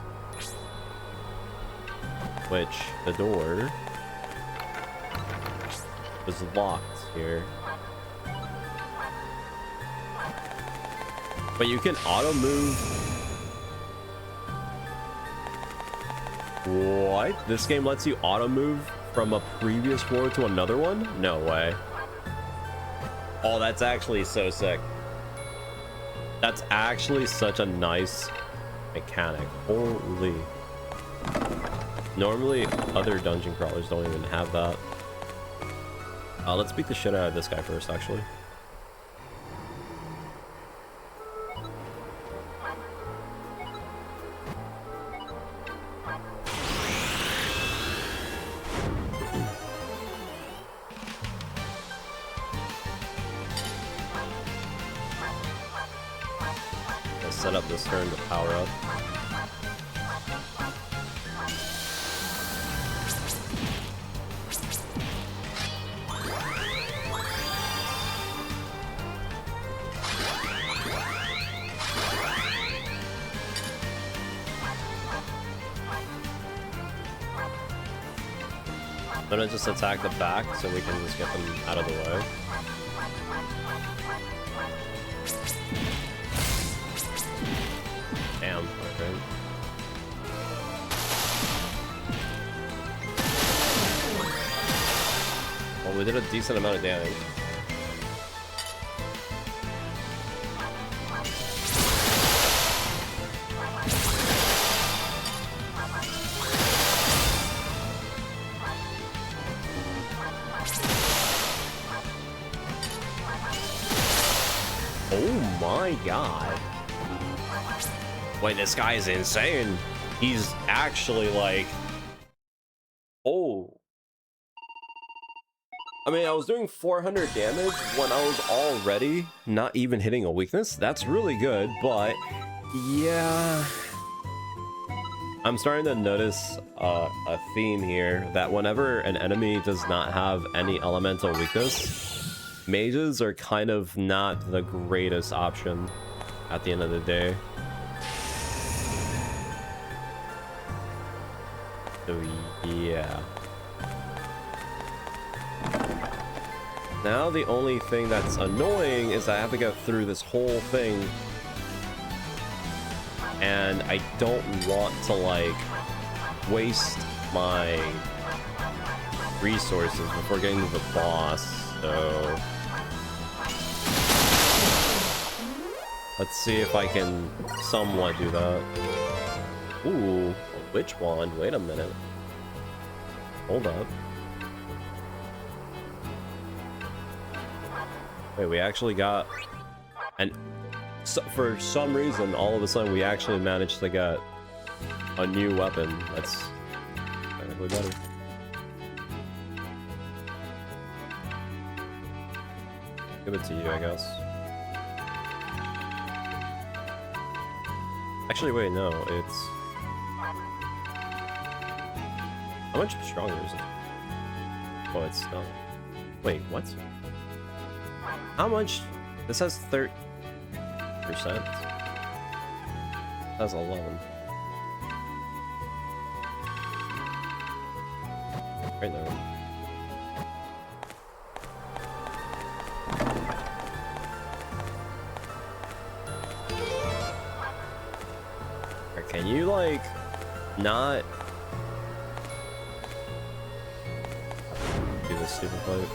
which the door was locked here. But you can auto move. What? This game lets you auto move from a previous floor to another one? No way. Oh, that's actually so sick. That's actually such a nice mechanic. Holy. Normally, other dungeon crawlers don't even have that. Let's beat the shit out of this guy first, actually. Set up this turn to power up. I'm gonna just attack the back so we can just get them out of the way. Damn, okay. Well, we did a decent amount of damage. Oh my god. Wait, this guy is insane. He's actually like... Oh. I mean, I was doing 400 damage when I was already not even hitting a weakness. That's really good, but... Yeah... I'm starting to notice a theme here that whenever an enemy does not have any elemental weakness, mages are kind of not the greatest option at the end of the day. So yeah. Now the only thing that's annoying is I have to go through this whole thing, and I don't want to like waste my resources before getting to the boss, so let's see if I can somewhat do that. Ooh, a witch wand. Wait a minute. Hold up. Wait, we actually got... And so, for some reason, all of a sudden, we actually managed to get a new weapon that's technically better. Give it to you, I guess. Actually, wait, no, it's... How much stronger is it? Oh, it's not. Wait, what? How much? This has 30%. That's 11. Right there. Can you like not do this stupid fight?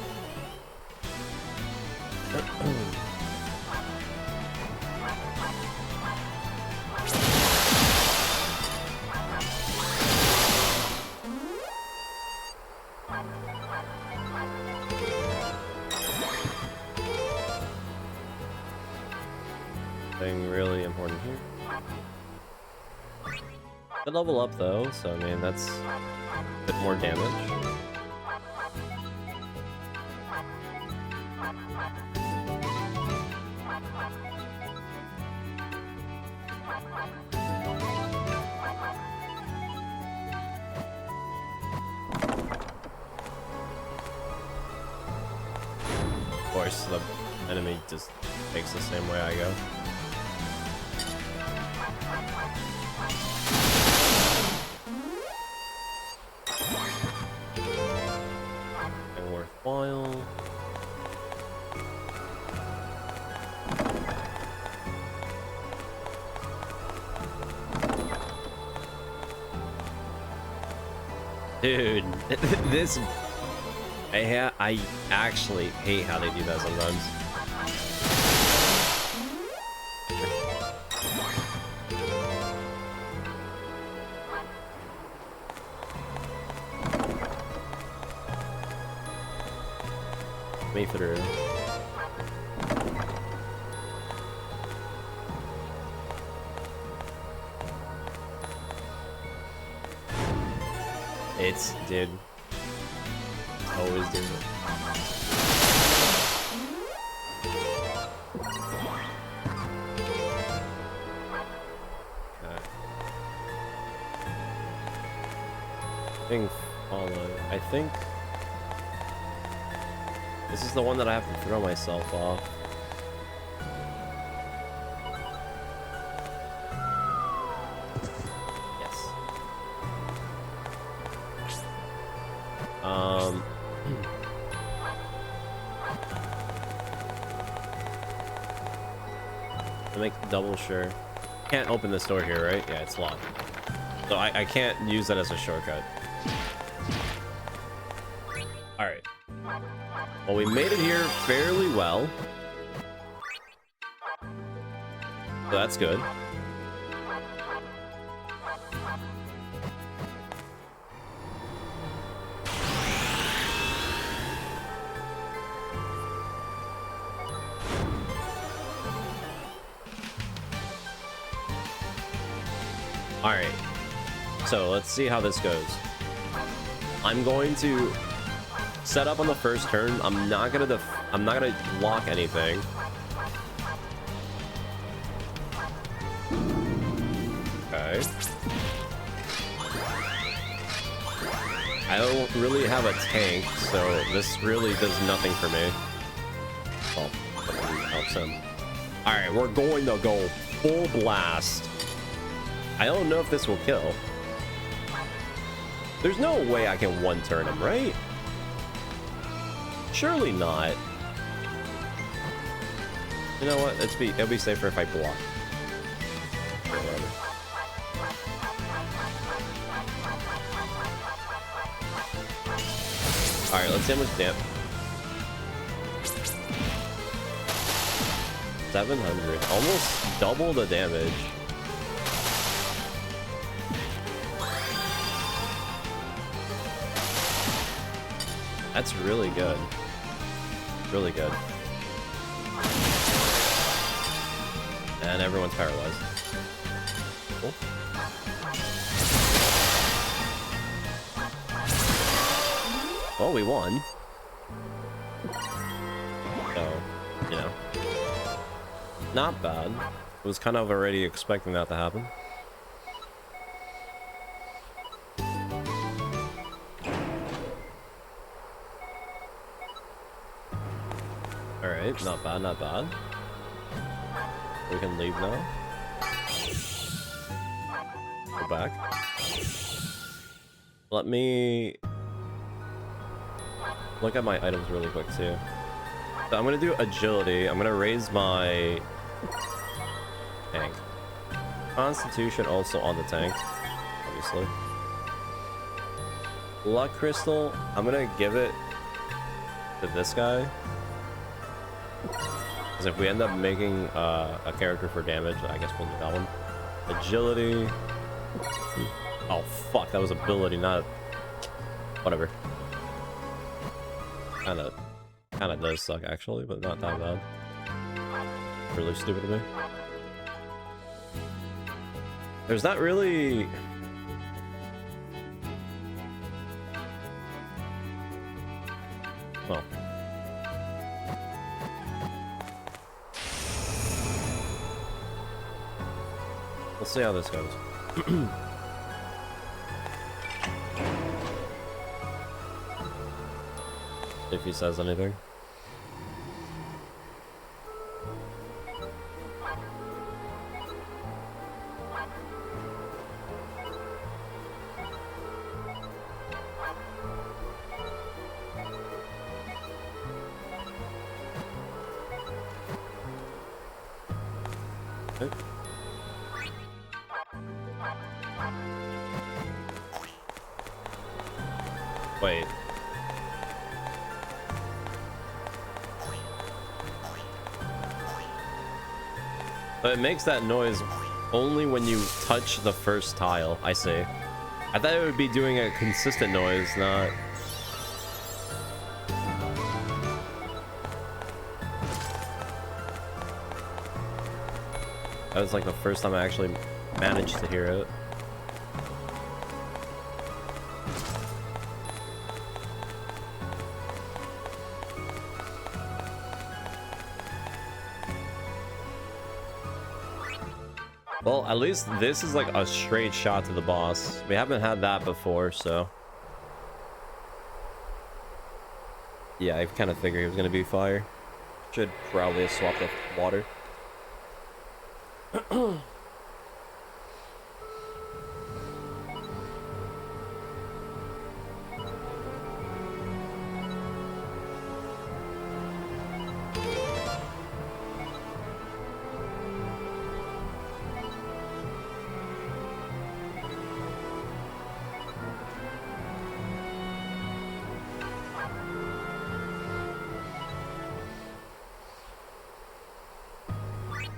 Thing really important here. Good level up though, so I mean that's a bit more damage. Of course, the enemy just takes the same way I go. And worthwhile. Dude, this... I actually hate how they do that sometimes. Me through. It's, dude. Always do it. Okay. Thing follow. I think this is the one that I have to throw myself off. To make double sure. Can't open this door here, right? Yeah, it's locked. So I can't use that as a shortcut. Alright. Well, we made it here fairly well. So that's good. Alright, so let's see how this goes. I'm going to set up on the first turn. I'm not gonna lock anything. Okay. I don't really have a tank, so this really does nothing for me. Well, that helps him. Alright, we're going to go full blast. I don't know if this will kill. There's no way I can one-turn him, right? Surely not. You know what? It'll be safer if I block. Alright, let's see how much damage. 700. Almost double the damage. That's really good. Really good. And everyone's paralyzed. Cool. Well, we won. So, you know. Not bad. I was kind of already expecting that to happen. Alright, not bad, not bad. We can leave now. Go back. Let me look at my items really quick too. So I'm gonna do agility. I'm gonna raise my tank. Constitution also on the tank, obviously. Luck crystal, I'm gonna give it to this guy. Because if we end up making a character for damage, I guess we'll do that one. Agility. Oh fuck, that was ability, not whatever. Kinda does suck actually, but not that bad. Really stupid of me. There's not really... Well. Let's see how this goes. If he says anything. Okay. Wait. But it makes that noise only when you touch the first tile. I see. I thought it would be doing a consistent noise, not... That was like the first time I actually managed to hear it. Well, at least this is like a straight shot to the boss. We haven't had that before, so... Yeah, I kind of figured he was going to be fire. Should probably have swapped the water.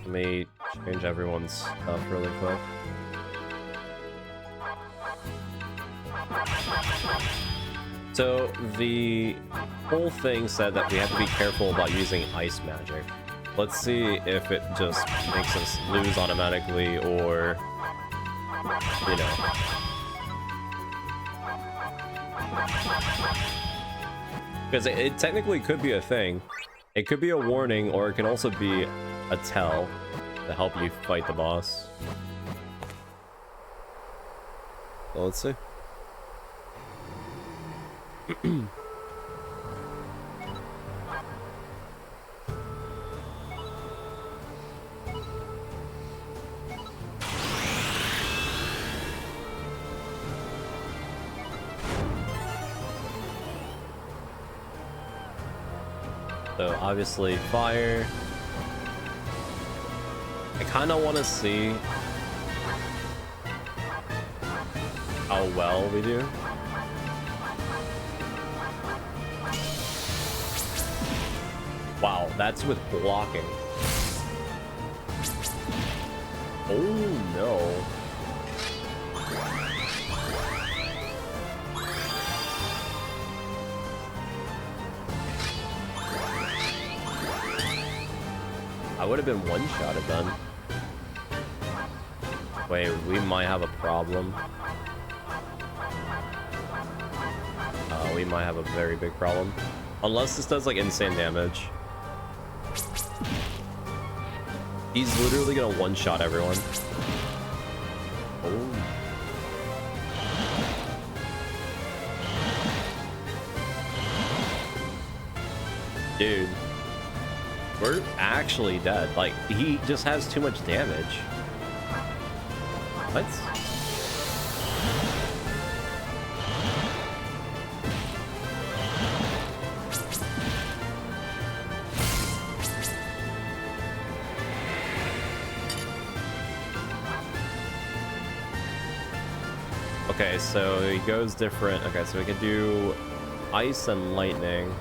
Let me change everyone's stuff really quick. So the whole thing said that we have to be careful about using ice magic. Let's see if it just makes us lose automatically or, you know. Because it technically could be a thing. It could be a warning, or it can also be a tell to help you fight the boss. Well, let's see. So obviously fire. I kind of want to see how well we do. Wow, that's with blocking. Oh no. I would have been one-shotted then. Wait, we might have a problem. We might have a very big problem. Unless this does like insane damage. He's literally gonna one-shot everyone. Oh. Dude. We're actually dead. Like, he just has too much damage. What? Okay, so he goes different. Okay, so we can do ice and lightning.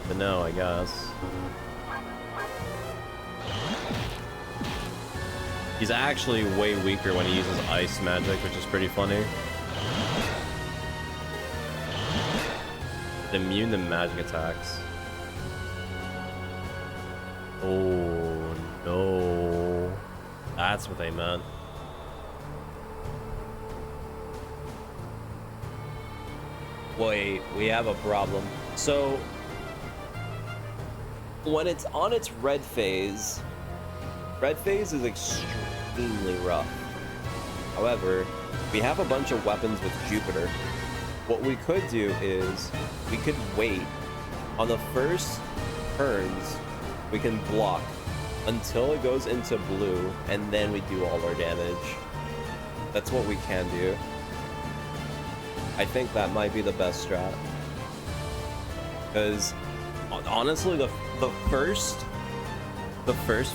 But no, I guess. He's actually way weaker when he uses ice magic, which is pretty funny. Immune to magic attacks. Oh no. That's what they meant. Wait, we have a problem. So when it's on its red phase is extremely rough. However, we have a bunch of weapons with Jupiter. What we could do is we could wait on the first turns. We can block until it goes into blue, and then we do all our damage. That's what we can do. I think that might be the best strat. Because honestly, the first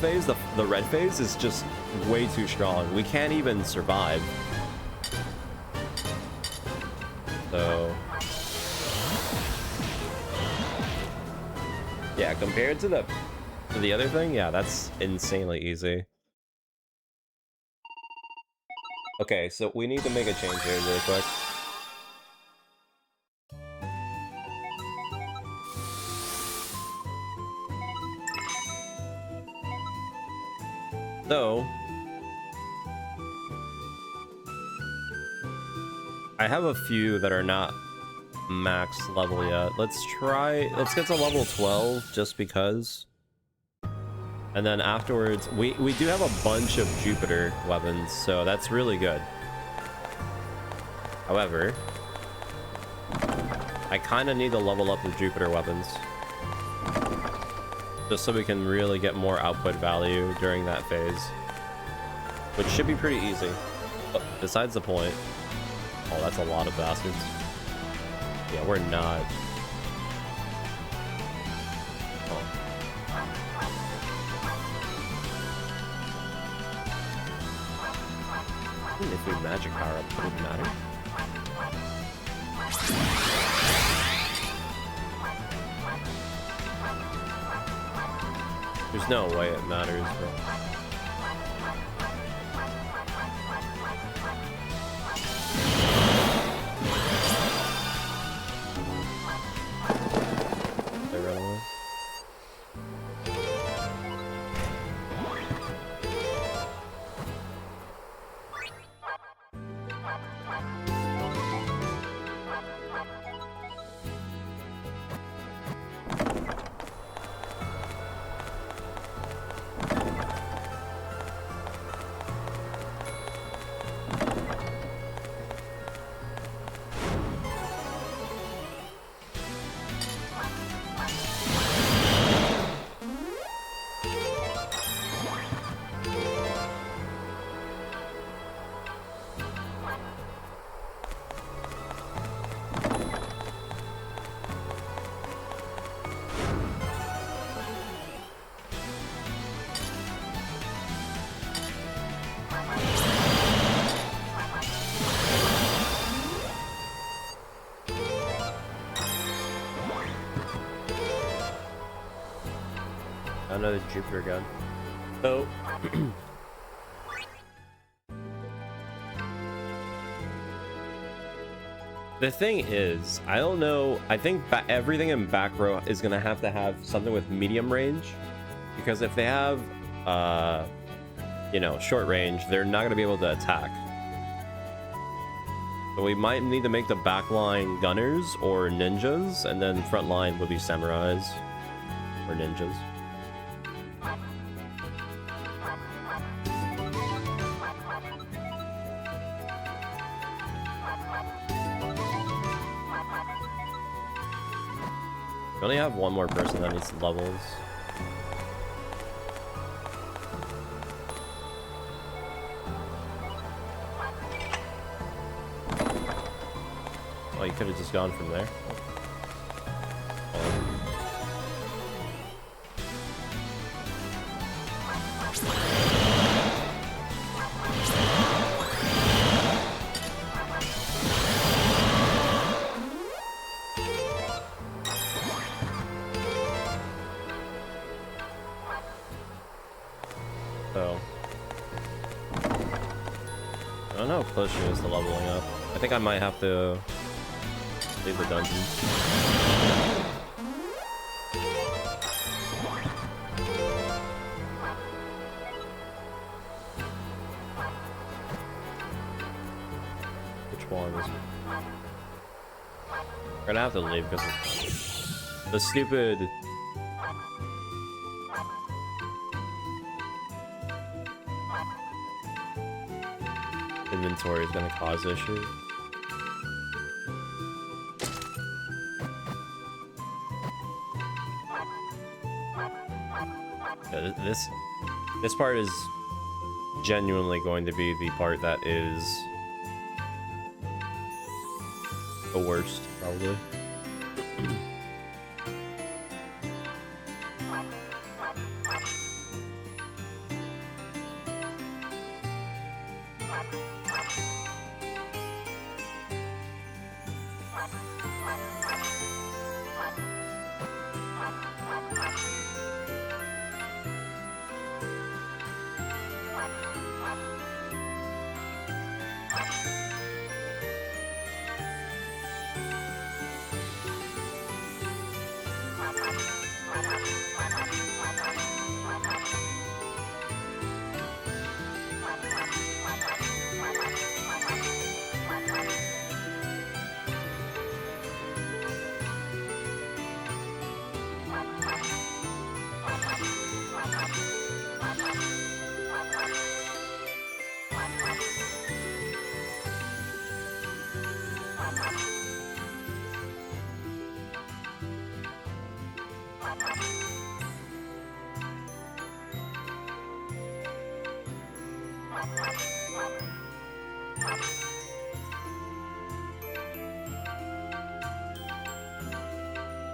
phase, the red phase, is just way too strong. We can't even survive. So yeah, compared to the other thing, yeah, that's insanely easy. Okay, so we need to make a change here really quick. So I have a few that are not max level yet. Let's get to level 12 just because. And then afterwards, we do have a bunch of Jupiter weapons, so that's really good. However, I kind of need to level up the Jupiter weapons. Just so we can really get more output value during that phase. Which should be pretty easy. But besides the point. Oh, that's a lot of bastards. Yeah, we're not. Oh. If we magic power up, it wouldn't matter. There's no way it matters, bro. They run away. another Jupiter gun. So the thing is, I don't know. I think everything in back row is gonna have to have something with medium range, because if they have, you know, short range, they're not gonna be able to attack. So we might need to make the back line gunners or ninjas, and then front line would be samurais or ninjas. We only have one more person that needs levels. Oh, you could have just gone from there. So I don't know how close she is to leveling up. I think I might have to leave the dungeon. Which one is it? We're gonna have to leave because of the stupid inventory is gonna cause issues. Yeah, this part is genuinely going to be the part that is the worst, probably.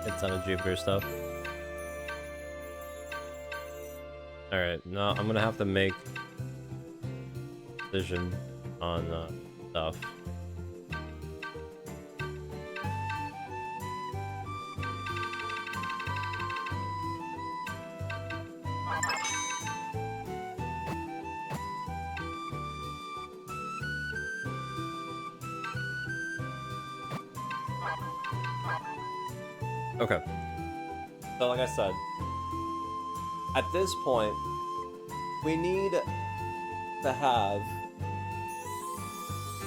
It's on a Jupiter stuff. Alright, no, I'm gonna have to make a decision on stuff. Okay. So like I said, at this point, we need to have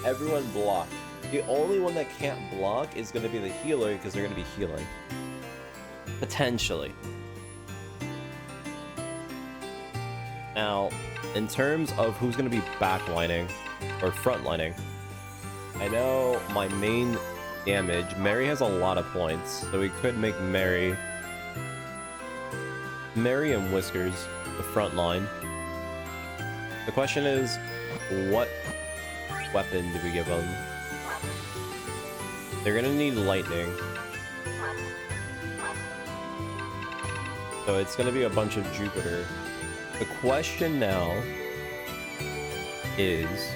everyone block. The only one that can't block is going to be the healer because they're going to be healing. Potentially. Now, in terms of who's going to be backlining or frontlining, I know my main damage, Mary has a lot of points, so we could make Mary and Whiskers the front line. The question is, what weapon do we give them? They're gonna need lightning, so it's gonna be a bunch of Jupiter. The question now is,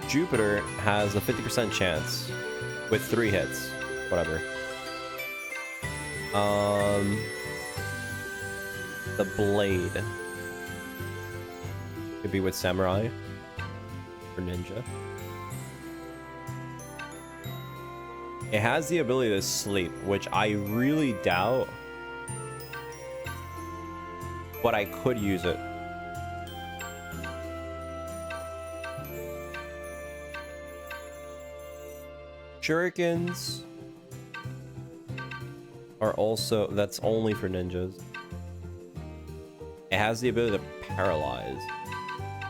Jupiter has a 50% chance with 3 hits. whatever. The blade could be with samurai or ninja. It has the ability to sleep, which I really doubt, but I could use it. Shurikens are also, that's only for ninjas. It has the ability to paralyze.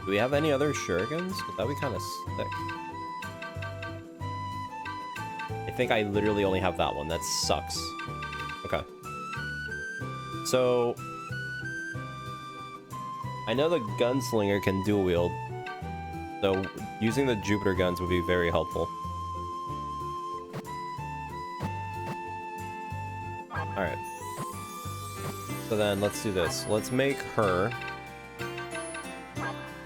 Do we have any other shurikens? Because that'd be kind of sick. I think I literally only have that one. That sucks. Okay. So I know the gunslinger can dual wield, so using the Jupiter guns would be very helpful. Alright. So then let's do this. Let's make her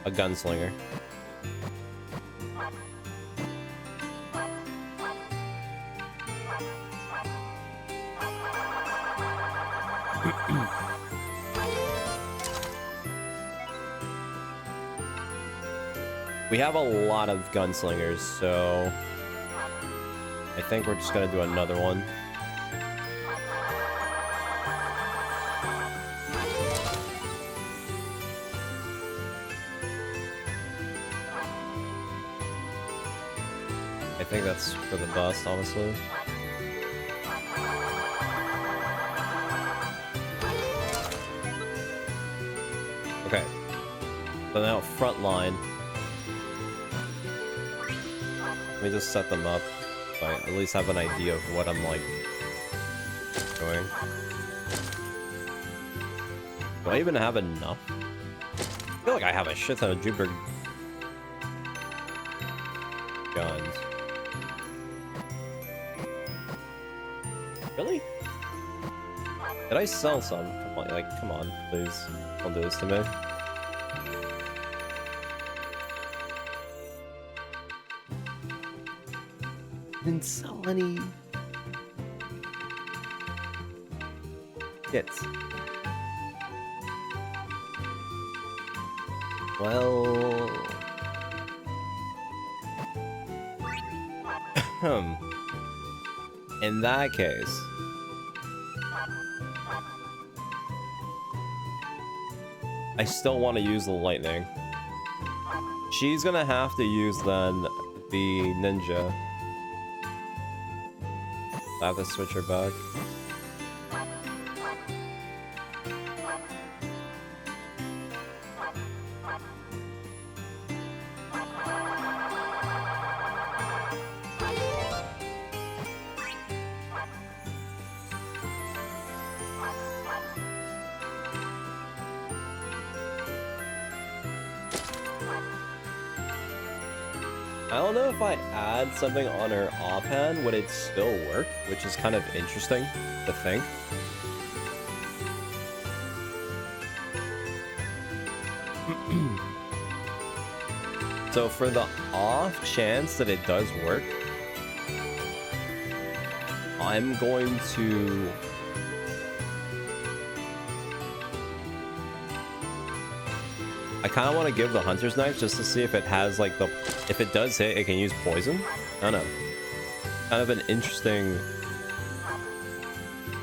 a gunslinger. We have a lot of gunslingers, so I think we're just gonna do another one. I think that's for the best, honestly. Okay. So now front line. Let me just set them up so I at least have an idea of what I'm like doing. Do I even have enough? I feel like I have a shit ton of Jupiter guns. Really? Did I sell some? Come on, like, come on, please. Don't do this to me. Didn't sell any. Shit. Well. In that case. I still want to use the lightning. She's gonna have to use then the ninja. I have to switch her back. I don't know if I add something on her offhand, would it still work? Which is kind of interesting to think. So for the off chance that it does work, I'm going to... I kind of want to give the hunter's knife just to see if it has like the... If it does hit, it can use poison? I don't know. Kind of an interesting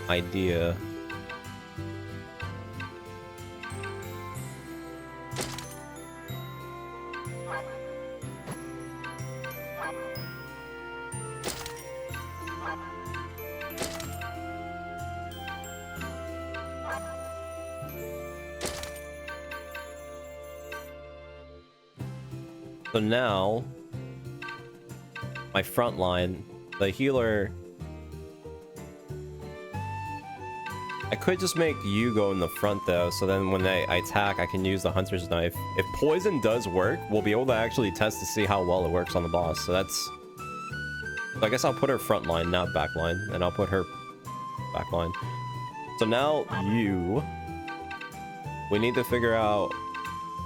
idea. So now, my front line, the healer, I could just make you go in the front though, so then when I attack, I can use the hunter's knife. If poison does work, we'll be able to actually test to see how well it works on the boss. So that's, so I guess I'll put her front line, not back line, and I'll put her back line. So now we need to figure out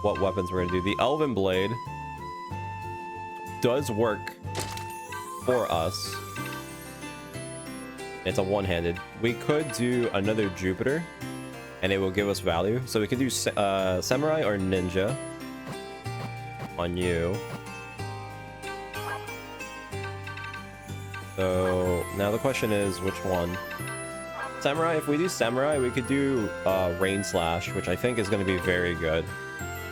what weapons we're gonna do. The Elven Blade does work for us. It's a one-handed. We could do another Jupiter, and it will give us value. So we could do Samurai or Ninja on you. So now the question is, which one? Samurai, if we do Samurai, we could do Rain Slash, which I think is going to be very good.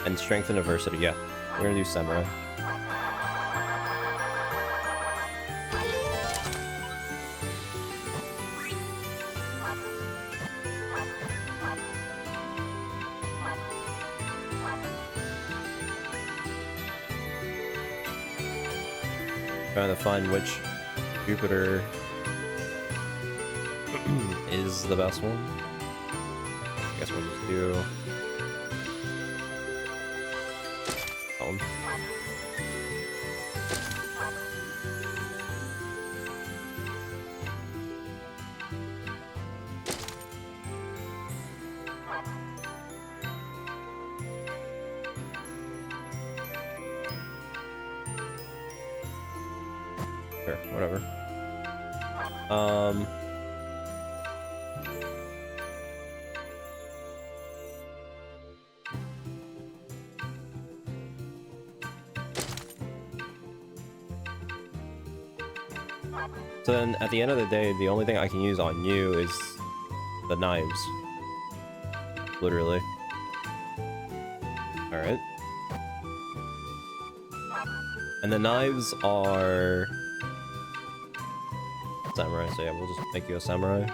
And Strength and Adversity, yeah. We're going to do Samurai. Trying to find which Jupiter is the best one. I guess we'll just do home. Sure, whatever. So then, at the end of the day, the only thing I can use on you is the knives. Literally. Alright. And the knives are... Samurai, so yeah, we'll just make you a Samurai.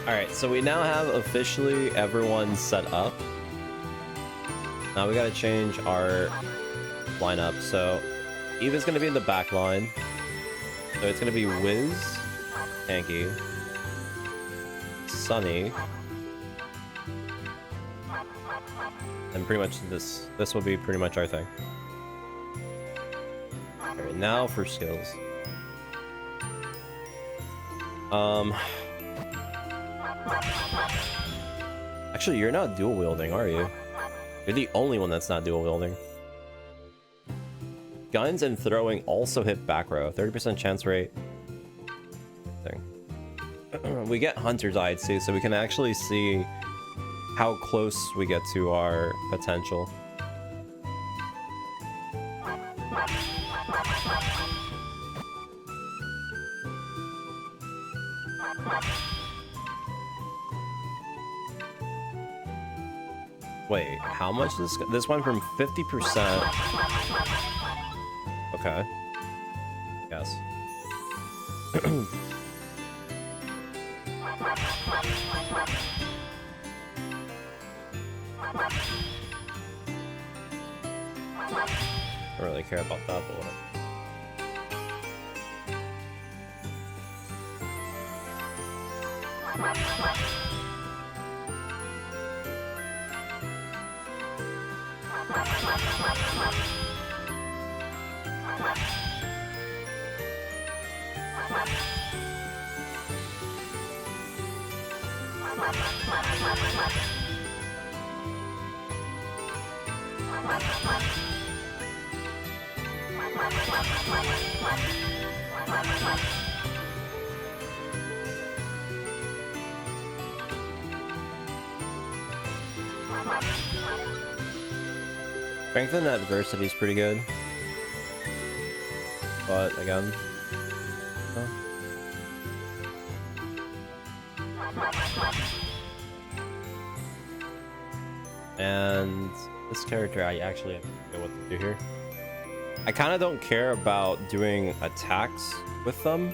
Alright, so we now have officially everyone set up. Now we gotta change our lineup. So Eva's gonna be in the back line. So it's gonna be Wiz, Tanky, Sunny, and pretty much this will be pretty much our thing. Alright, now for skills. Actually, you're not dual wielding, are you? You're the only one that's not dual wielding. Guns and throwing also hit back row. 30% chance rate. Thing. We get Hunter's Eye too, so we can actually see how close we get to our potential. Wait, how much this went from 50%? Okay. Yes. I don't really care about that, but whatever. Strength and Adversity is pretty good. But again... Oh. And this character, I actually have no idea what to do here. I kind of don't care about doing attacks with them.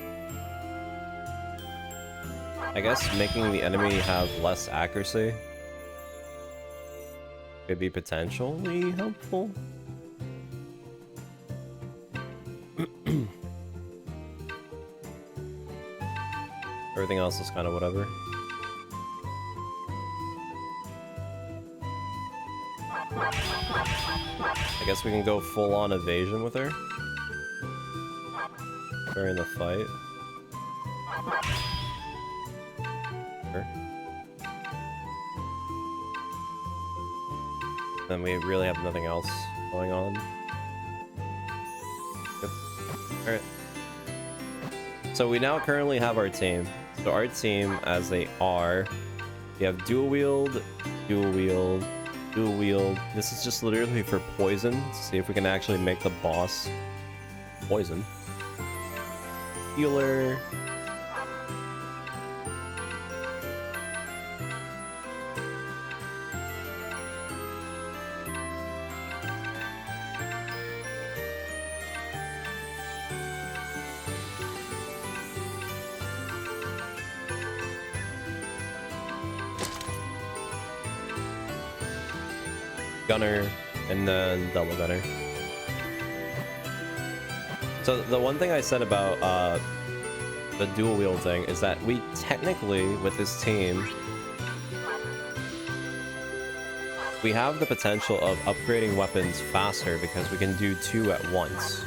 I guess making the enemy have less accuracy could be potentially helpful. Everything else is kind of whatever. I guess we can go full-on evasion with her during the fight. Sure. Then we really have nothing else going on. Yep. Alright. So we now currently have our team. So our team, as they are, we have dual wield, dual wield, dual wield. This is just literally for poison, to see if we can actually make the boss poison. Healer. Gunner, and then double gunner. So the one thing I said about the dual wield thing is that we technically, with this team, we have the potential of upgrading weapons faster because we can do 2 at once,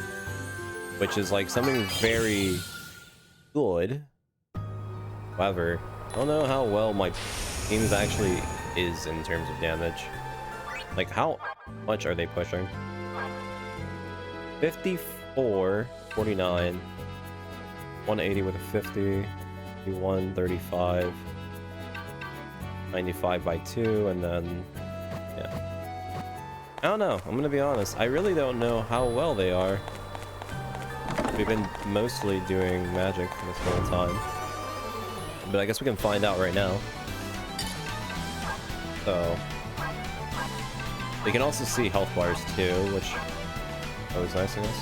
which is like something very good. However, I don't know how well my team's actually is in terms of damage. Like, how much are they pushing? 54, 49, 180 with a 50, 51, 35, 95 by 2, and then, yeah. I don't know, I'm gonna be honest. I really don't know how well they are. We've been mostly doing magic this whole time. But I guess we can find out right now. So... we can also see health bars too, which is always nice, I guess.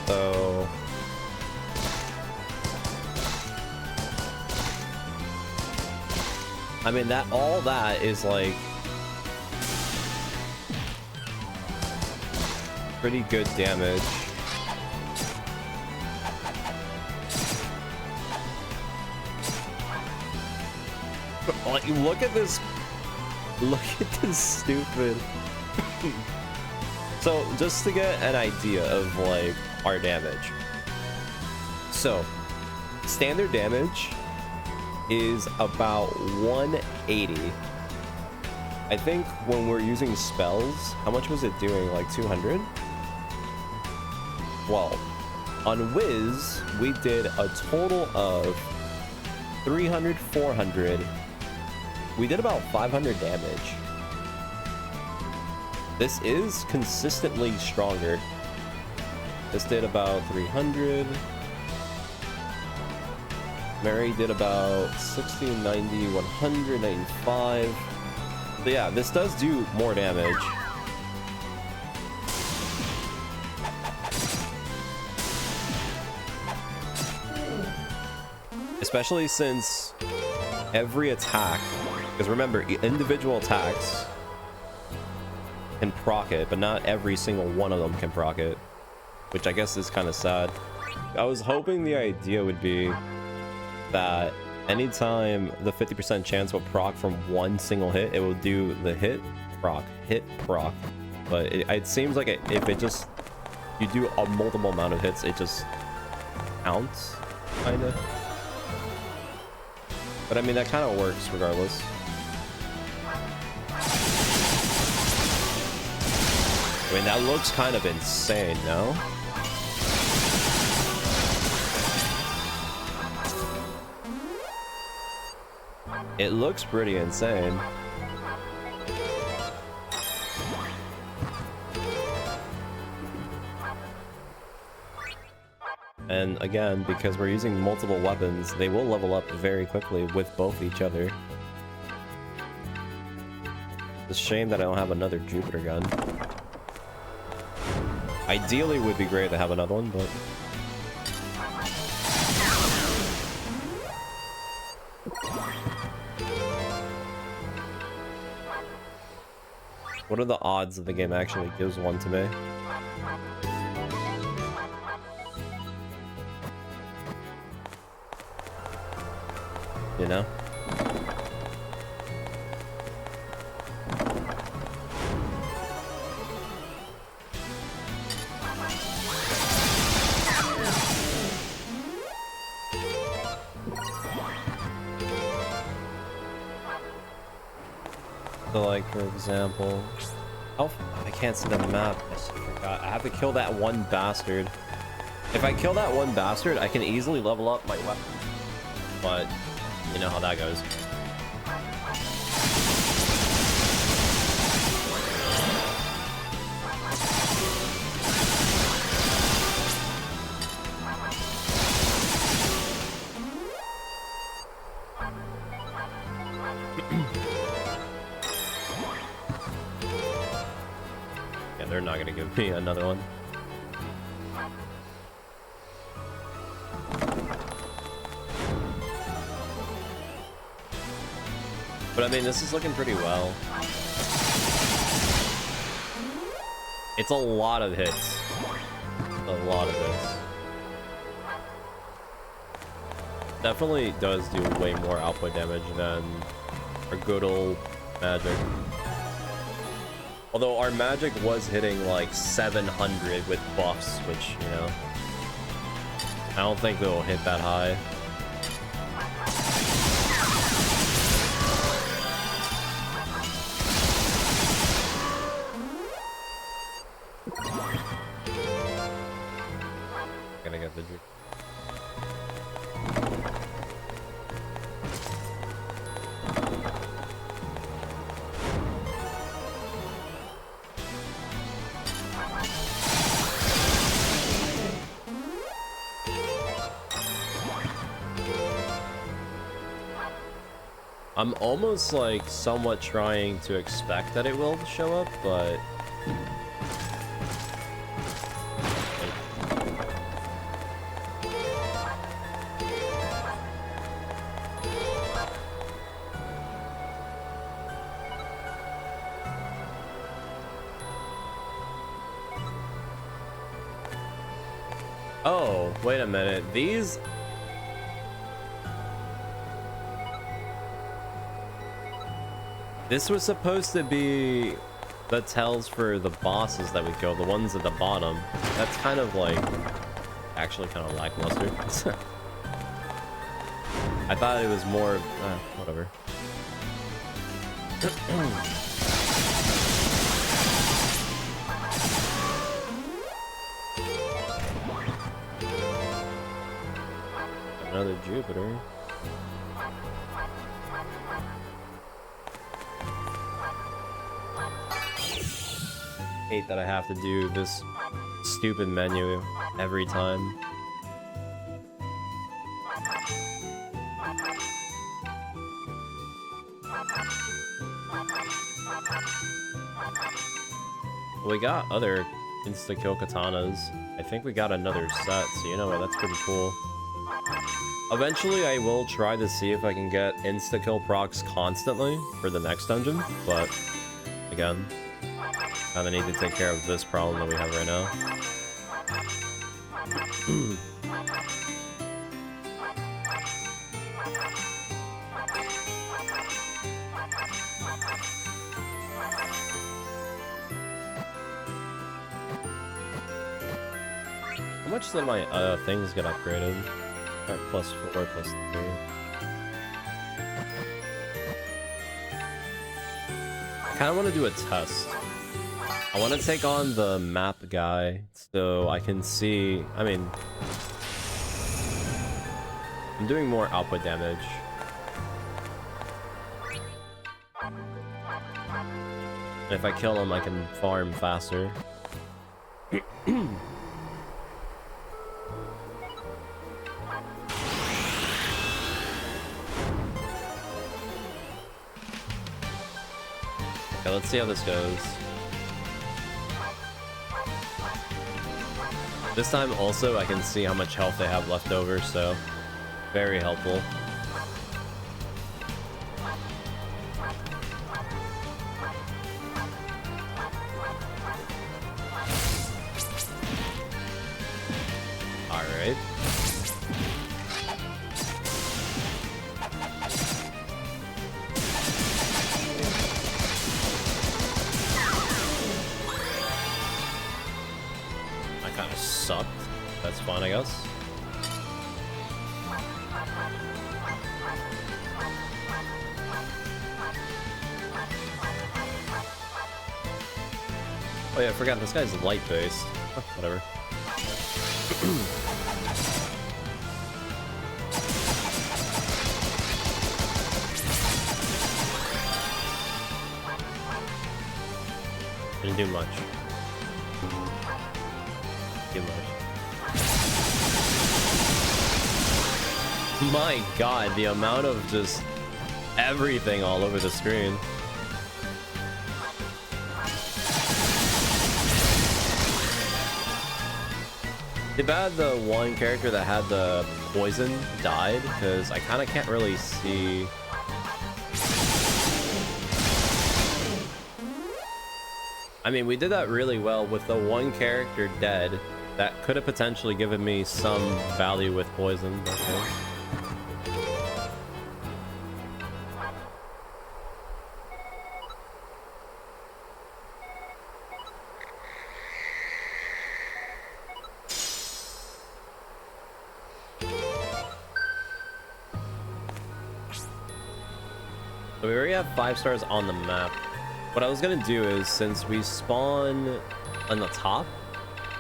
So I mean, that all that is like pretty good damage. Like, look at this. Look at this stupid. So just to get an idea of like our damage. So standard damage is about 180. I think when we're using spells, how much was it doing? Like 200? Well, on Wiz, we did a total of 300, 400. We did about 500 damage. This is consistently stronger. This did about 300. Mary did about 60, 90, 195. So yeah, this does do more damage. Especially since every attack, because remember, individual attacks can proc it, but not every single one of them can proc it, which I guess is kind of sad. I was hoping the idea would be that anytime the 50% chance will proc from one single hit, it will do the hit, proc, but it seems like if it just, you do a multiple amount of hits, it just counts, kind of. But I mean, that kind of works regardless. I mean, that looks kind of insane, no? It looks pretty insane. And again, because we're using multiple weapons, they will level up very quickly with both each other. It's a shame that I don't have another Jupiter gun. Ideally, it would be great to have another one, but... What are the odds that the game actually gives one to me? You know? So like, for example... Oh, I can't see the map. I forgot. I have to kill that one bastard. If I kill that one bastard, I can easily level up my weapon. But... you know how that goes. Yeah, they're not gonna give me another one. But I mean, this is looking pretty well. It's a lot of hits. A lot of hits. Definitely does do way more output damage than our good old magic. Although our magic was hitting like 700 with buffs, which, you know, I don't think they'll hit that high. Gonna get the juke. I'm almost like somewhat trying to expect that it will show up, but oh, wait a minute. These... This was supposed to be the tells for the bosses that we kill, the ones at the bottom. That's kind of like... actually kind of lackluster. I thought it was more... whatever. Another Jupiter. Hate that I have to do this stupid menu every time. We got other insta-kill katanas. I think we got another set, so you know what, that's pretty cool. Eventually, I will try to see if I can get insta-kill procs constantly for the next dungeon, but again, kinda need to take care of this problem that we have right now. How much did my things get upgraded? Alright, +4, +3. I kinda wanna do a test. I want to take on the map guy so I can see. I mean, I'm doing more output damage. And if I kill him, I can farm faster. Okay, let's see how this goes. This time also I can see how much health they have left over, so very helpful. Alright. I kind of sucked. That's fine, I guess. Oh yeah, I forgot this guy's light based. Oh, whatever. Didn't do much. Too much. My god, the amount of just everything all over the screen. Too bad the one character that had the poison died, because I kind of can't really see. I mean, we did that really well with the one character dead. That could have potentially given me some value with poison. But, so we already have 5 stars on the map. What I was gonna do is, since we spawn on the top,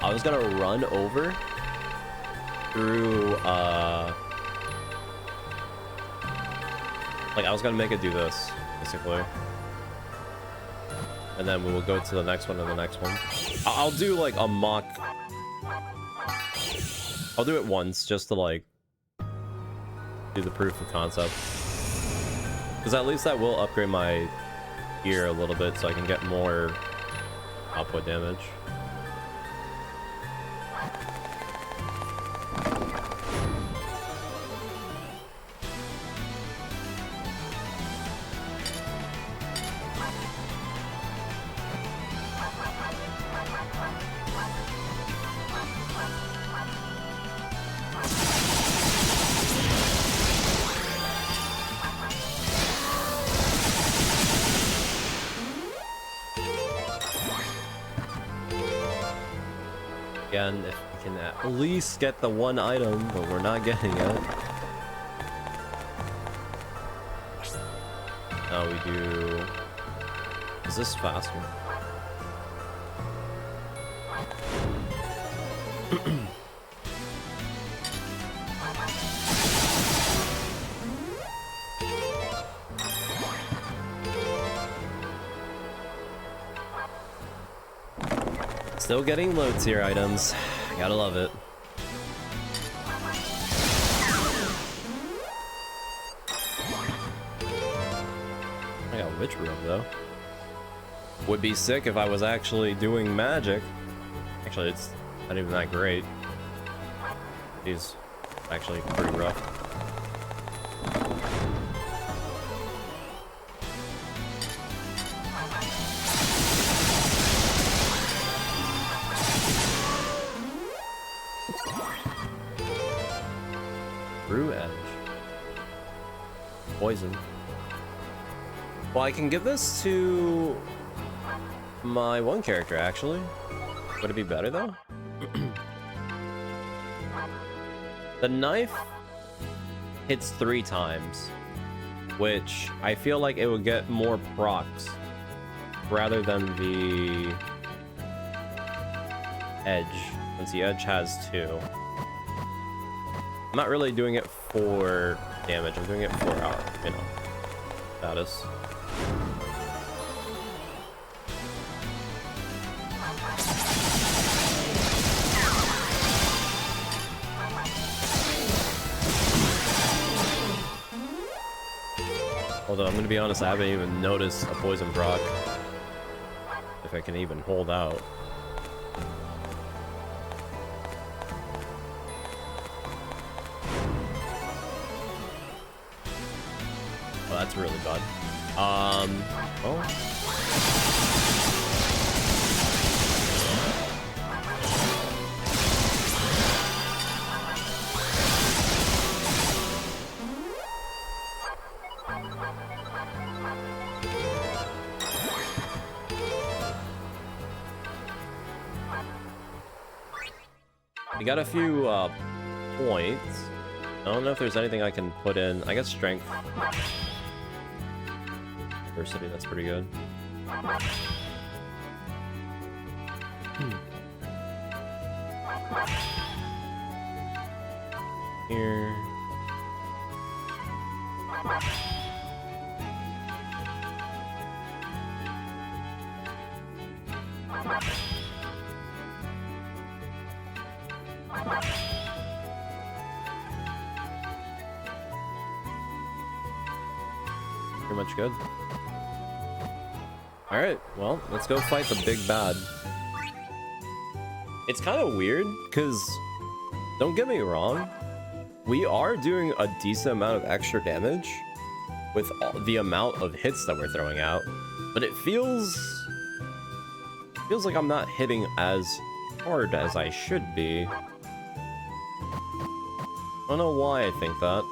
I was gonna run over through, like I was gonna make it do this, basically. And then we will go to the next one and the next one. I'll do like a mock. I'll do it once just to like do the proof of concept. Because at least that will upgrade my gear a little bit so I can get more output damage. Again, if we can at least get the one item, but we're not getting it. Now we do. Is this faster? Still getting low tier items. Gotta love it. I got witch room though. Would be sick if I was actually doing magic. Actually, it's not even that great. He's actually pretty rough. Brew edge. Poison. Well, I can give this to my one character, actually. Would it be better, though? The knife hits 3 times, which I feel like it would get more procs rather than the edge, since the edge has 2. I'm not really doing it for damage. I'm doing it for our, you know, status. Although I'm gonna be honest, I haven't even noticed a poison proc. If I can even hold out. Oh, that's really bad. Oh. We got a few points. I don't know if there's anything I can put in. I guess strength. Diversity, that's pretty good. Here. Pretty much good. Alright, well, let's go fight the big bad. It's kind of weird, because, don't get me wrong, we are doing a decent amount of extra damage with the amount of hits that we're throwing out, but it feels like I'm not hitting as hard as I should be. I don't know why I think that.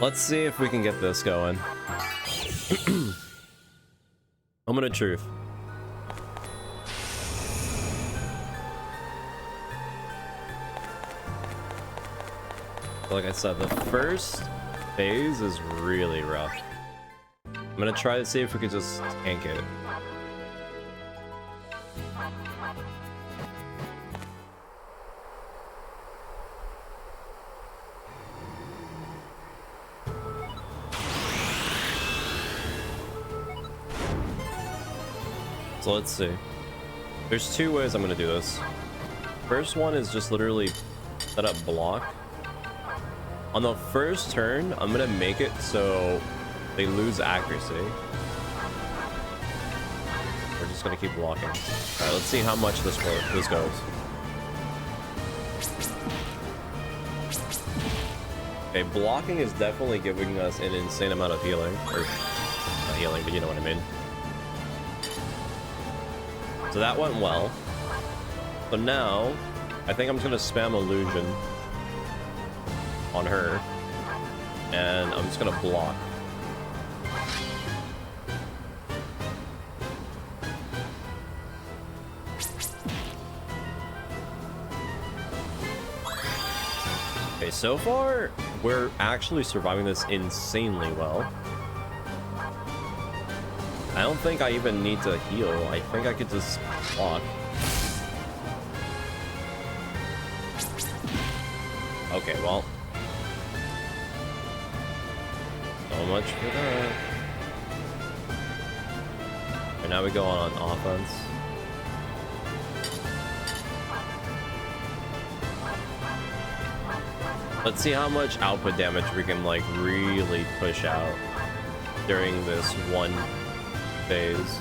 Let's see if we can get this going. Moment of truth. Like I said, the first phase is really rough. I'm gonna try to see if we could just tank it. So let's see. There's 2 ways I'm gonna do this. First one is just literally set up block. On the first turn, I'm gonna make it so they lose accuracy. We're just gonna keep blocking. Alright, let's see how much this goes. Okay, blocking is definitely giving us an insane amount of healing. Or, not healing, but you know what I mean. So that went well. So now, I think I'm just gonna spam illusion on her, and I'm just gonna block. Okay, so far, we're actually surviving this insanely well. I don't think I even need to heal. I think I could just block. Okay, well. So much for that. And now we go on offense. Let's see how much output damage we can, like, really push out during this one phase.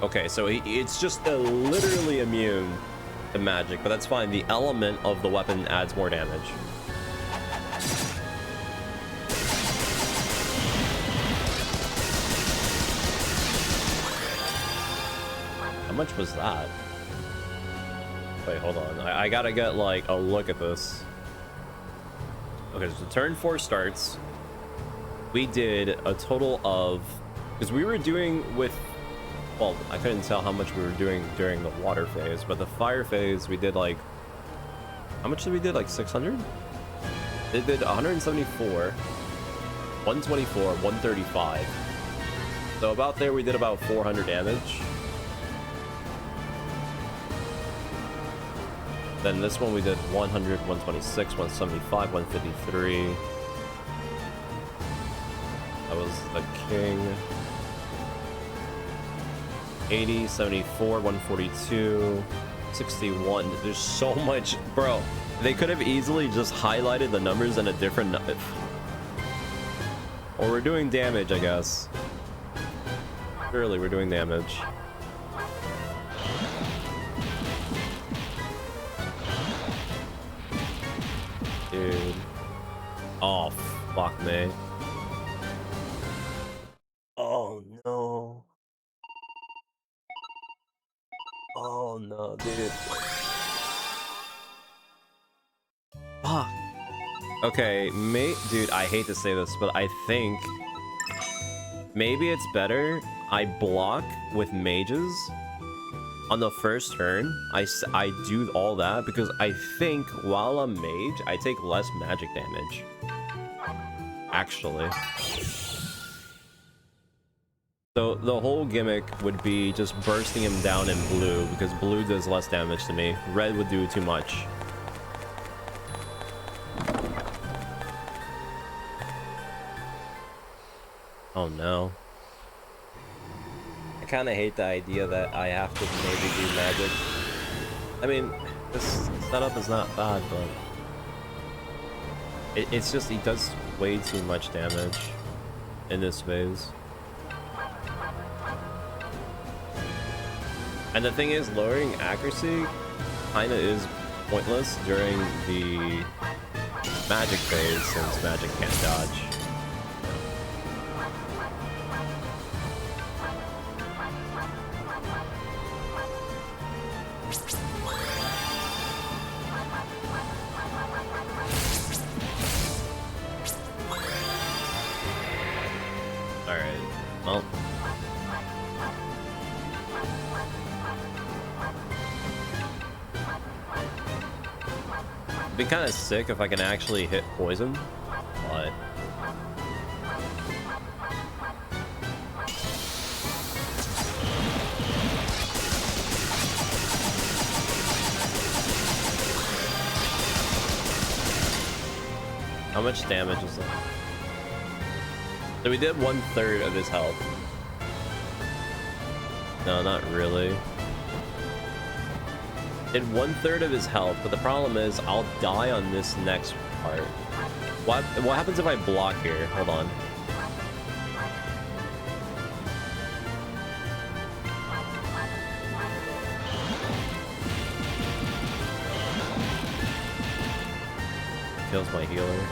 Okay, so it's just literally immune to magic, but that's fine. The element of the weapon adds more damage. How much was that? Wait, hold on. I gotta get like a look at this. Okay, so turn 4 starts. We did a total of, because we were doing with, well, I couldn't tell how much we were doing during the water phase, but the fire phase we did like, how much did we do? Like 600? It did 174, 124, 135. So about there we did about 400 damage. Then this one we did 100, 126, 175, 153. That was the king. 80, 74, 142, 61. There's so much, bro. They could have easily just highlighted the numbers in a different. Or we're doing damage, I guess. Surely we're doing damage. Dude. Oh, fuck me. Oh, no. Oh, no, dude. Fuck. Okay, dude, I hate to say this, but I think maybe it's better I block with mages on the first turn. I do all that because I think while I'm mage, I take less magic damage. Actually. So the whole gimmick would be just bursting him down in blue because blue does less damage to me. Red would do too much. Oh no. I kind of hate the idea that I have to maybe do magic. I mean, this setup is not bad, but it's just he does way too much damage in this phase. And the thing is, lowering accuracy kinda is pointless during the magic phase since magic can't dodge. Alright, well. It'd be kind of sick if I can actually hit poison, but how much damage is that? So we did 1/3 of his health. No, not really. Did 1/3 of his health, but the problem is I'll die on this next part. What happens if I block here? Hold on. Kills my healer.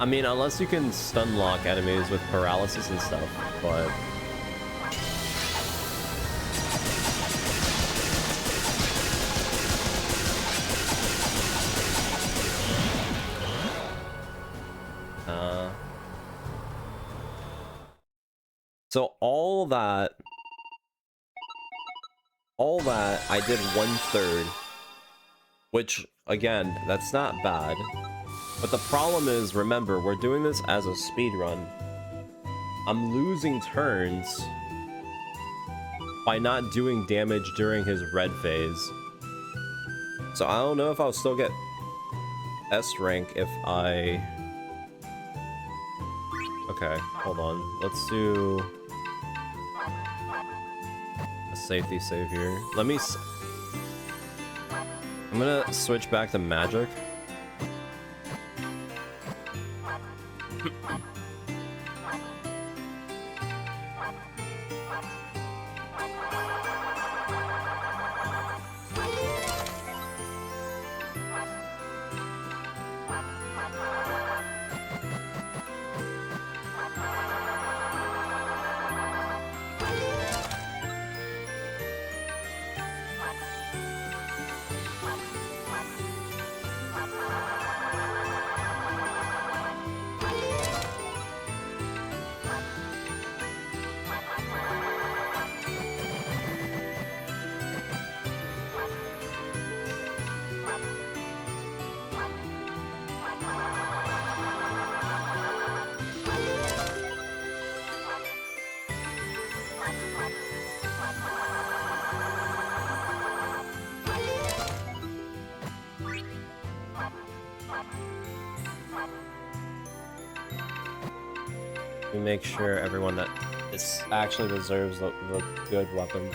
I mean, unless you can stun lock enemies with paralysis and stuff, but so all that I did 1/3, which again, that's not bad. But the problem is, remember, we're doing this as a speed run. I'm losing turns by not doing damage during his red phase. So I don't know if I'll still get S rank if I... Okay, hold on. Let's do a safety save here. Let me... I'm gonna switch back to magic. We make sure everyone that is actually deserves the good weapon.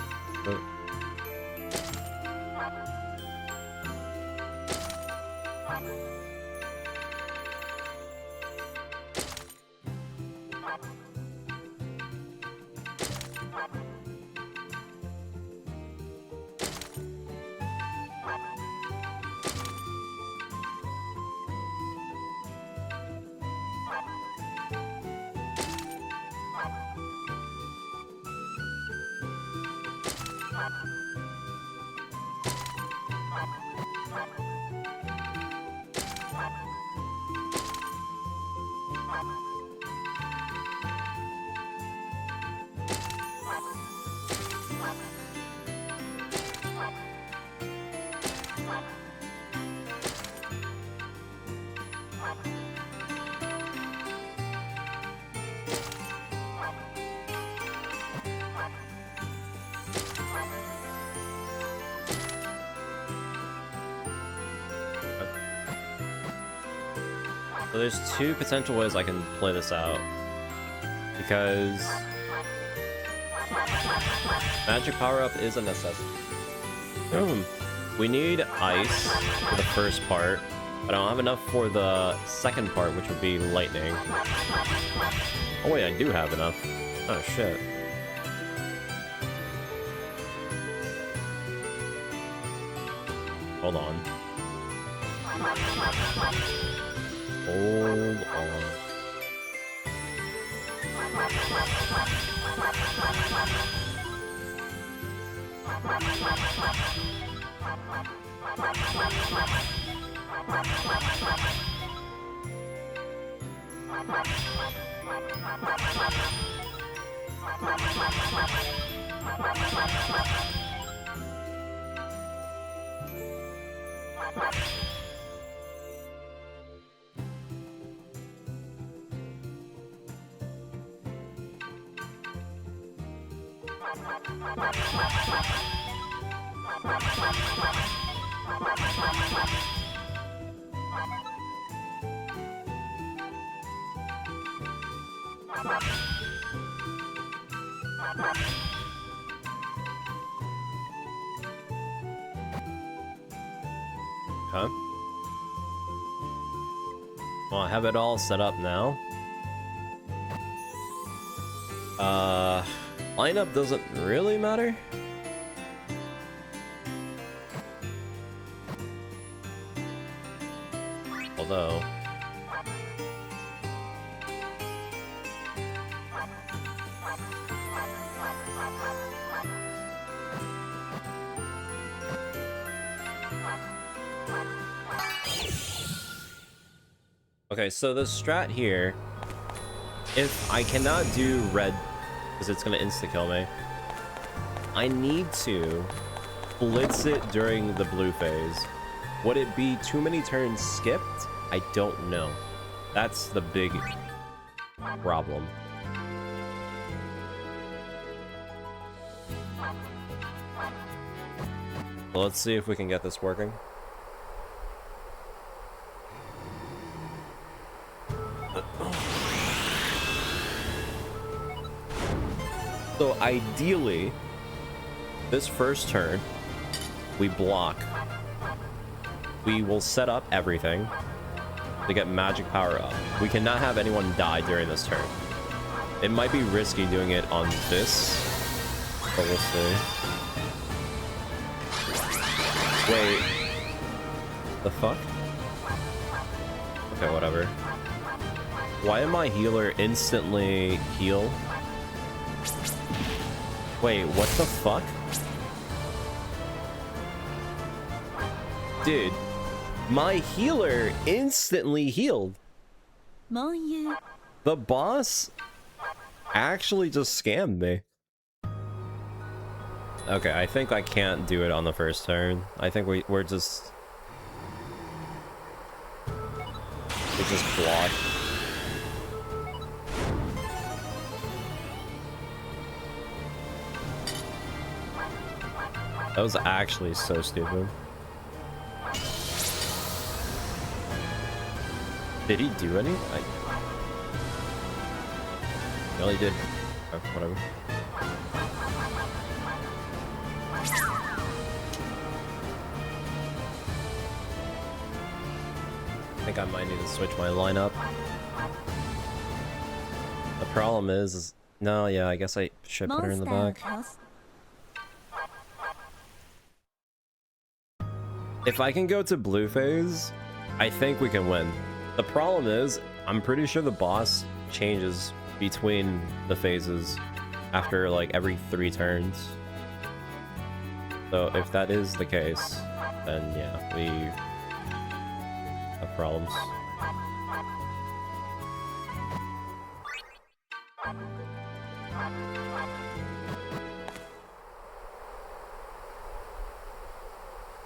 So there's two potential ways I can play this out. Because magic power-up is a necessity. We need ice for the first part, but I don't have enough for the second part, which would be lightning. Oh wait, I do have enough. Oh shit. Hold on. Hold on. Huh? Well, I have it all set up now. Lineup doesn't really matter. Although... Okay, so the strat here, if I cannot do red because it's going to insta-kill me, I need to blitz it during the blue phase. Would it be too many turns skipped? I don't know. That's the big problem. Well, let's see if we can get this working. So ideally, this first turn, we block. We will set up everything to get magic power up. We cannot have anyone die during this turn. It might be risky doing it on this, but we'll see. Wait. The fuck? Okay, whatever. Why did my healer instantly heal? Wait, what the fuck? Dude, my healer instantly healed. Mon-Yu. The boss actually just scammed me. Okay, I think I can't do it on the first turn. I think we're just... We just block. That was actually so stupid. Did he do any? Well, he did. Whatever. I think I might need to switch my lineup. The problem is no, yeah, I guess I should put her in the back. If I can go to blue phase, I think we can win. The problem is, I'm pretty sure the boss changes between the phases after like every 3 turns. So if that is the case, then yeah, we have problems.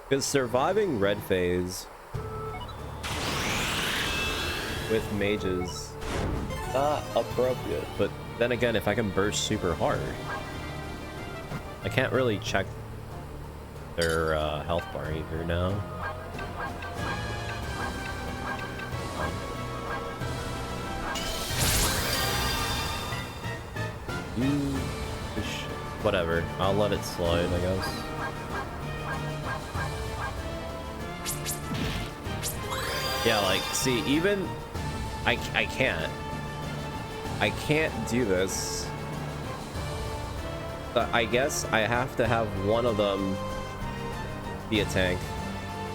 Because surviving red phase with mages, not appropriate. But then again, if I can burst super hard, I can't really check their health bar either now. Whatever, I'll let it slide, I guess. Yeah, like, see, even I can't do this. But I guess I have to have one of them be a tank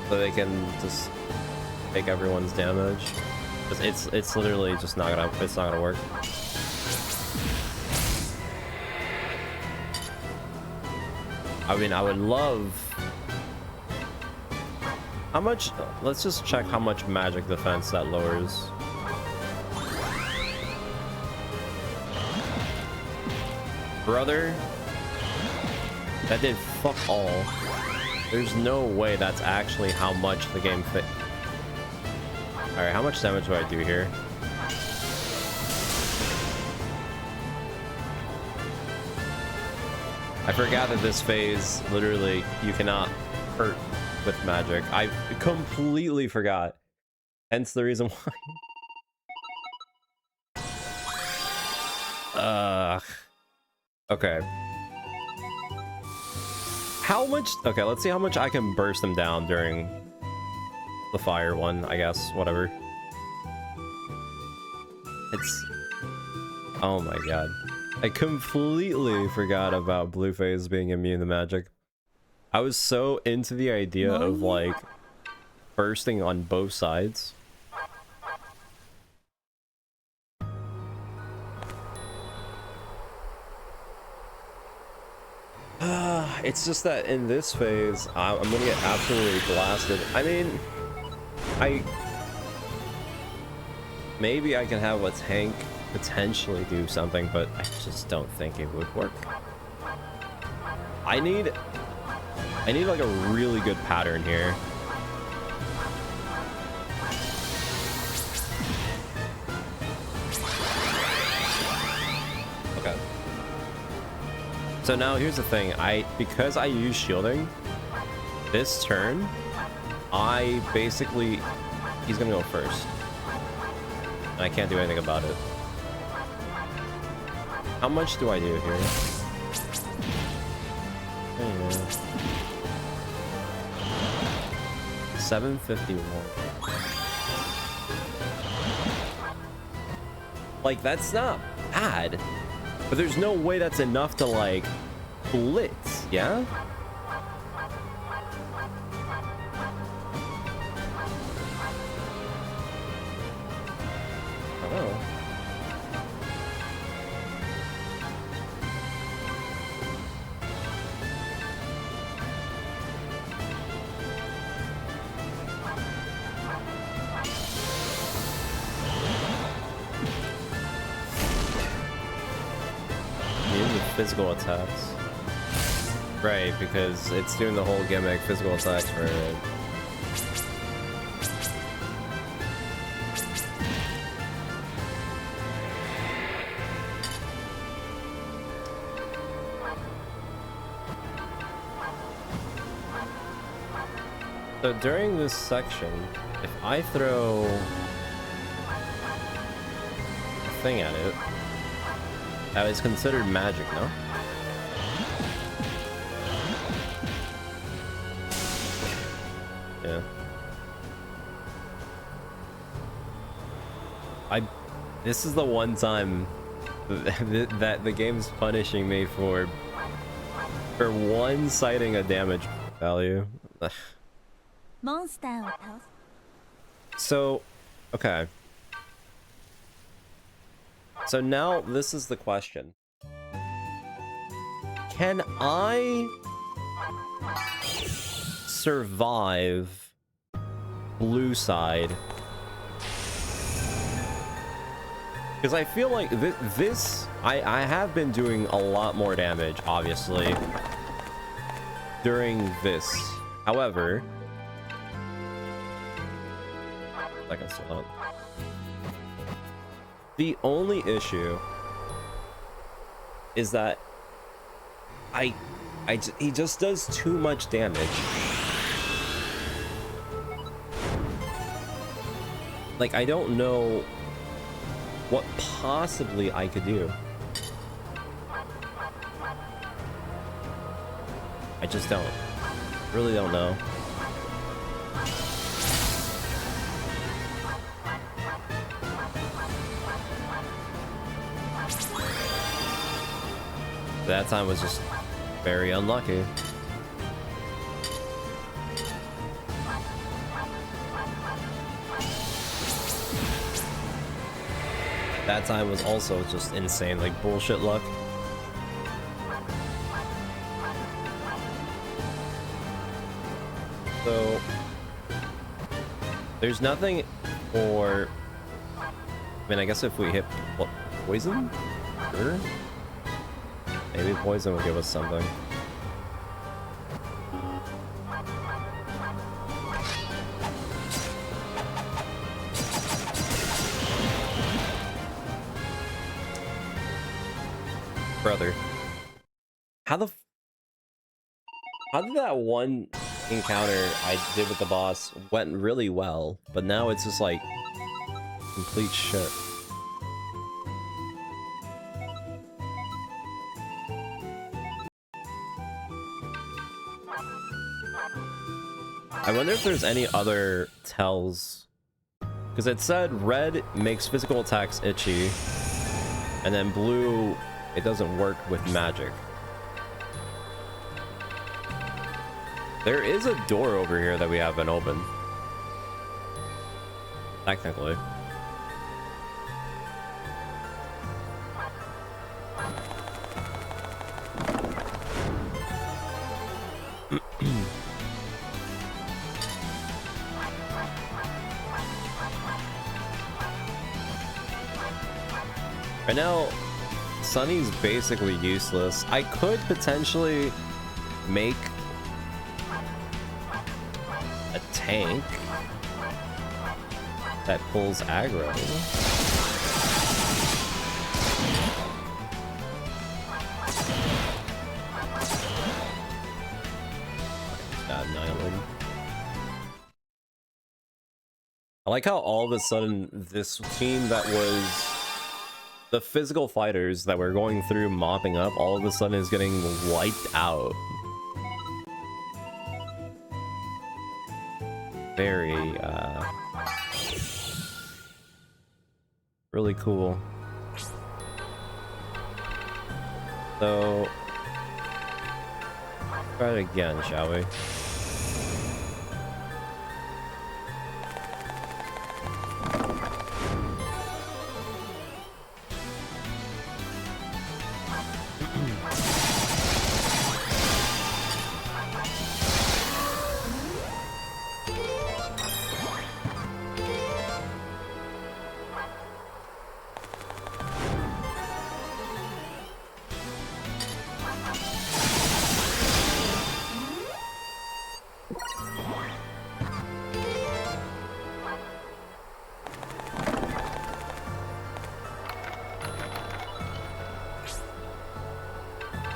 so they can just take everyone's damage. It's literally just not gonna work. I mean, I would love. How much? Let's just check how much magic defense that lowers. Brother, that did fuck all. There's no way that's actually how much the game fit. Alright, how much damage do I do here? I forgot that this phase, literally, you cannot hurt with magic. I completely forgot. Hence the reason why. Okay. How much? Okay, let's see how much I can burst them down during the fire one, I guess. Whatever. It's... Oh my god. I completely forgot about blue phase being immune to magic. I was so into the idea of, like, bursting on both sides. It's just that in this phase, I'm gonna get absolutely blasted. I mean, maybe I can have a tank potentially do something, but I just don't think it would work. I need like a really good pattern here. Okay. So now here's the thing, because I use shielding, this turn, he's gonna go first. And I can't do anything about it. How much do I do here? I don't know. 751. Like, that's not bad. But there's no way that's enough to, like, blitz, yeah? I don't know. Physical attacks. Right, because it's doing the whole gimmick, physical attacks for it. So during this section, if I throw thing at it. That is considered magic, no? Yeah. This is the one time that the game's punishing me for one citing a damage value. Monster. So, okay. So now this is the question. Can I survive blue side? Because I feel like I have been doing a lot more damage, obviously, during this. However, I can slow up. The only issue is that he just does too much damage. Like, I don't know what possibly I could do. I just don't. Really don't know. That time was just very unlucky. That time was also just insane, like bullshit luck. So there's nothing for, I mean, I guess if we hit what, poison? Sure. Maybe poison will give us something. Brother, how did that one encounter I did with the boss went really well, but now it's just like complete shit. I wonder if there's any other tells, because it said red makes physical attacks itchy, and then blue, it doesn't work with magic. There is a door over here that we haven't opened. Technically. Right now, Sunny's basically useless. I could potentially make a tank that pulls aggro. Got annihilated. I like how all of a sudden this team that was the physical fighters that were going through mopping up all of a sudden is getting wiped out. Very, really cool. So, try it again, shall we?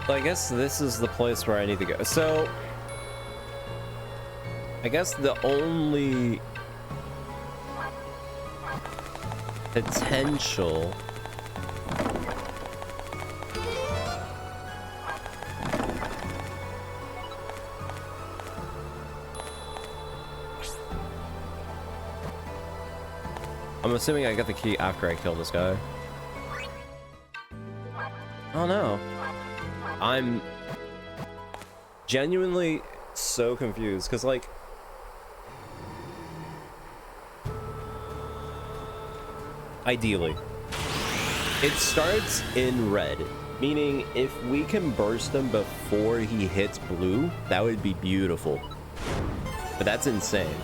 So I guess this is the place where I need to go. So I guess the only potential I'm assuming I get the key after I kill this guy. Oh no. I'm genuinely so confused, because like... Ideally, it starts in red, meaning if we can burst him before he hits blue, that would be beautiful. But that's insane.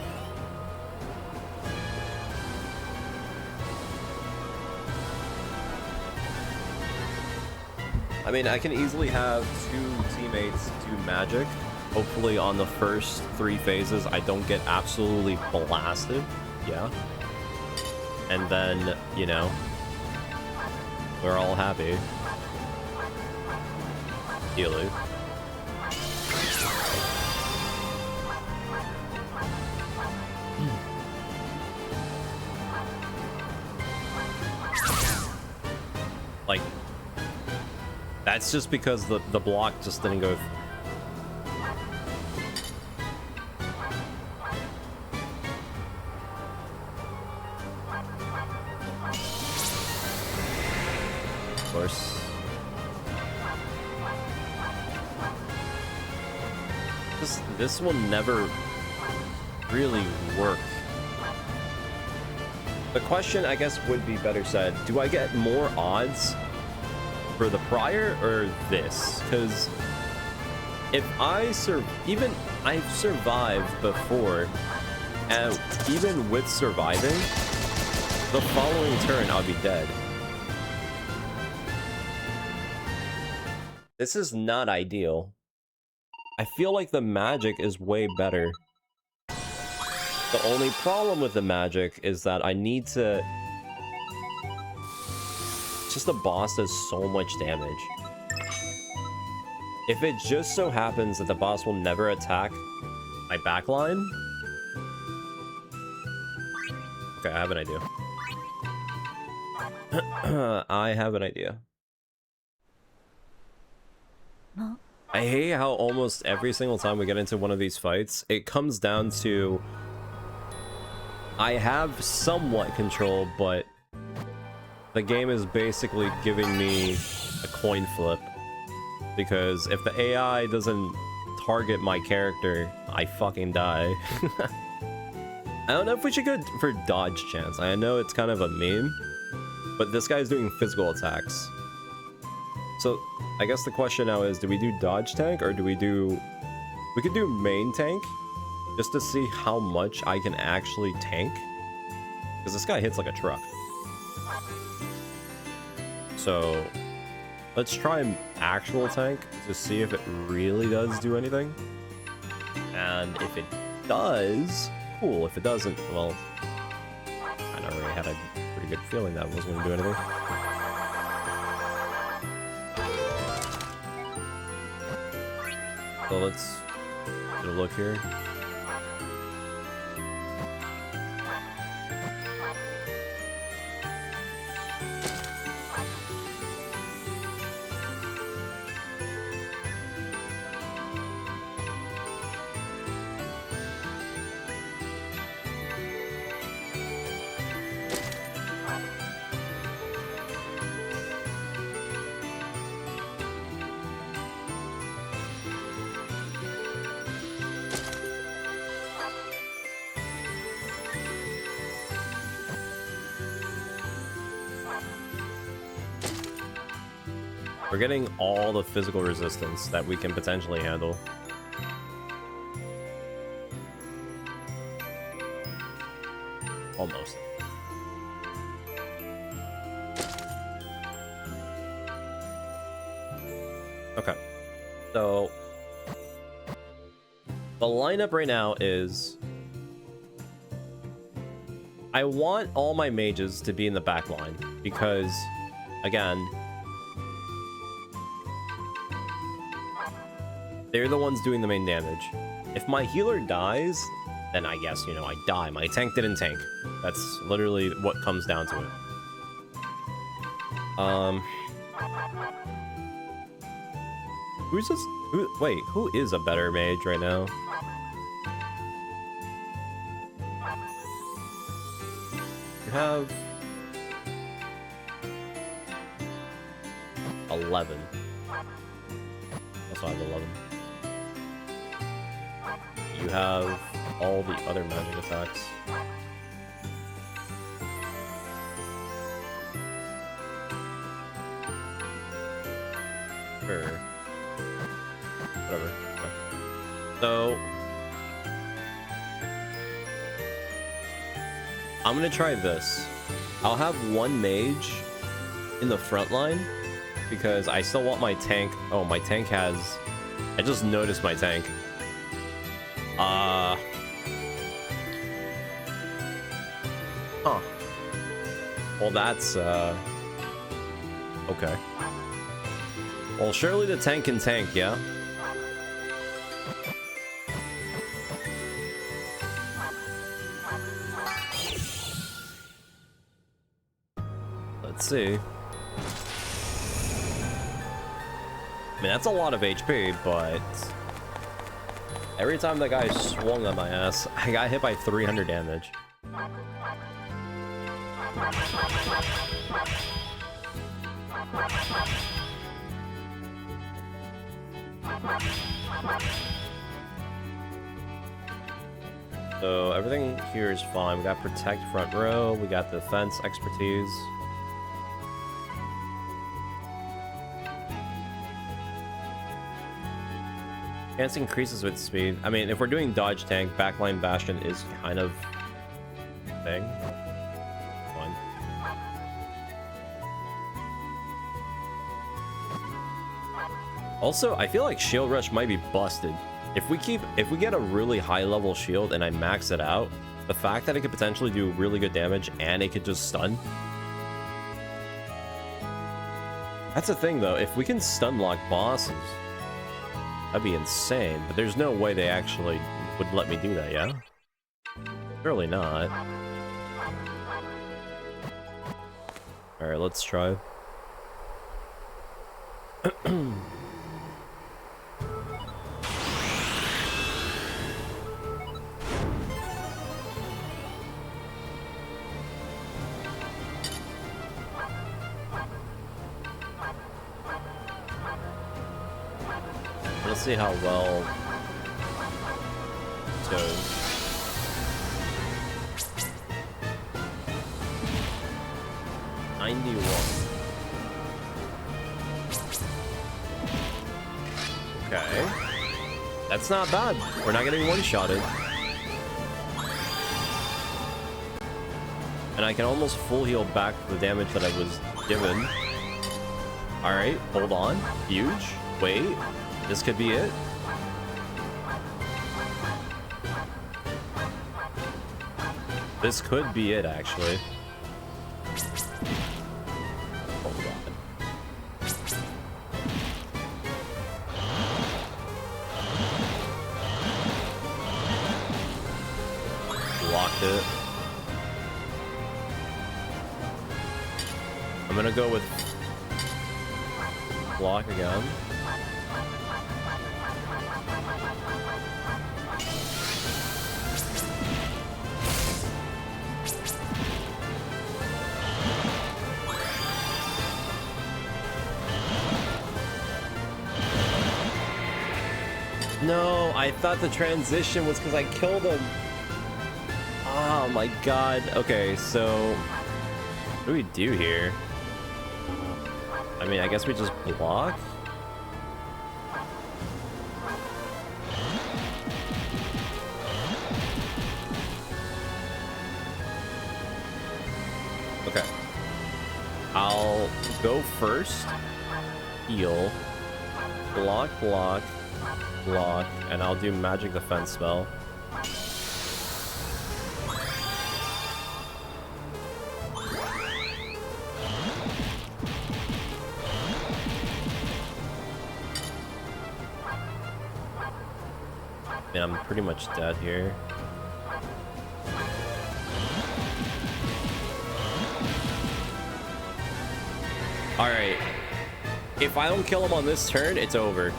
I mean, I can easily have 2 teammates do magic. Hopefully on the first 3 phases, I don't get absolutely blasted. Yeah. And then, you know, we're all happy. Ideally. Like, that's just because the block just didn't go. Of course. This will never really work. The question, I guess, would be better said, do I get more odds for the prior or this? Because if I've survived before, and even with surviving, the following turn I'll be dead. This is not ideal. I feel like the magic is way better. The only problem with the magic is that I need to... Just the boss does so much damage. If it just so happens that the boss will never attack my backline... Okay, I have an idea. I have an idea. I hate how almost every single time we get into one of these fights, it comes down to... I have somewhat control, but the game is basically giving me a coin flip. Because if the AI doesn't target my character, I fucking die. I don't know if we should go for dodge chance. I know it's kind of a meme, but this guy's doing physical attacks. So, I guess the question now is, do we do dodge tank, or do we do... We could do main tank, just to see how much I can actually tank. Because this guy hits like a truck. So, let's try actual tank, to see if it really does do anything. And if it does, cool. If it doesn't, well... I already had a pretty good feeling that it wasn't going to do anything. So let's get a look here. We're getting all the physical resistance that we can potentially handle. Almost. Okay. So the lineup right now is... I want all my mages to be in the back line because, again, they're the ones doing the main damage. If my healer dies, then I guess, you know, I die. My tank didn't tank. That's literally what comes down to it. Who's this? Wait, who is a better mage right now? You have 11. Also I have 11. You have all the other magic attacks. Sure. Whatever. Okay. So I'm gonna try this. I'll have one mage in the front line because I still want my tank. Oh, my tank has... I just noticed my tank. Huh. Well, that's, okay. Well, surely the tank can tank, yeah? Let's see. I mean, that's a lot of HP, but... every time that guy swung on my ass, I got hit by 300 damage. So everything here is fine. We got protect front row, we got defense expertise. Chance increases with speed. I mean, if we're doing dodge tank, backline bastion is kind of a thing. Fine. Also, I feel like shield rush might be busted. If we get a really high level shield and I max it out, the fact that it could potentially do really good damage and it could just stun. That's the thing though, if we can stun lock bosses, that'd be insane, but there's no way they actually would let me do that, yeah? Surely not. Alright, let's try. Let's see how well it goes. Okay. That's not bad. We're not getting one-shotted. And I can almost full heal back the damage that I was given. Alright, hold on. Huge. Wait. This could be it. This could be it, actually. Oh, God. Blocked it. I'm gonna go with block again. No, I thought the transition was because I killed him. Oh my God. Okay, so what do we do here? I mean, I guess we just block. Okay. I'll go first. Heal. Block, block. Block, and I'll do magic defense spell. Yeah, I'm pretty much dead here. Alright. If I don't kill him on this turn, it's over.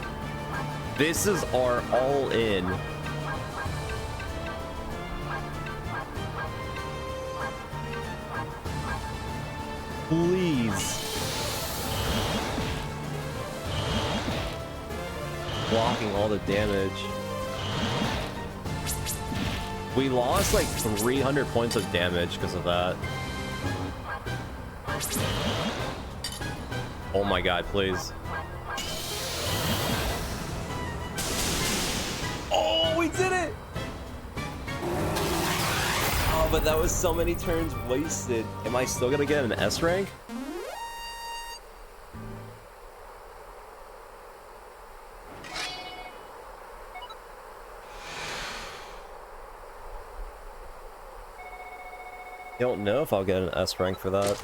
This is our all-in. Please. Blocking all the damage. We lost like 300 points of damage because of that. Oh my god, please. Oh, we did it! Oh, but that was so many turns wasted. Am I still gonna get an S rank? I don't know if I'll get an S rank for that.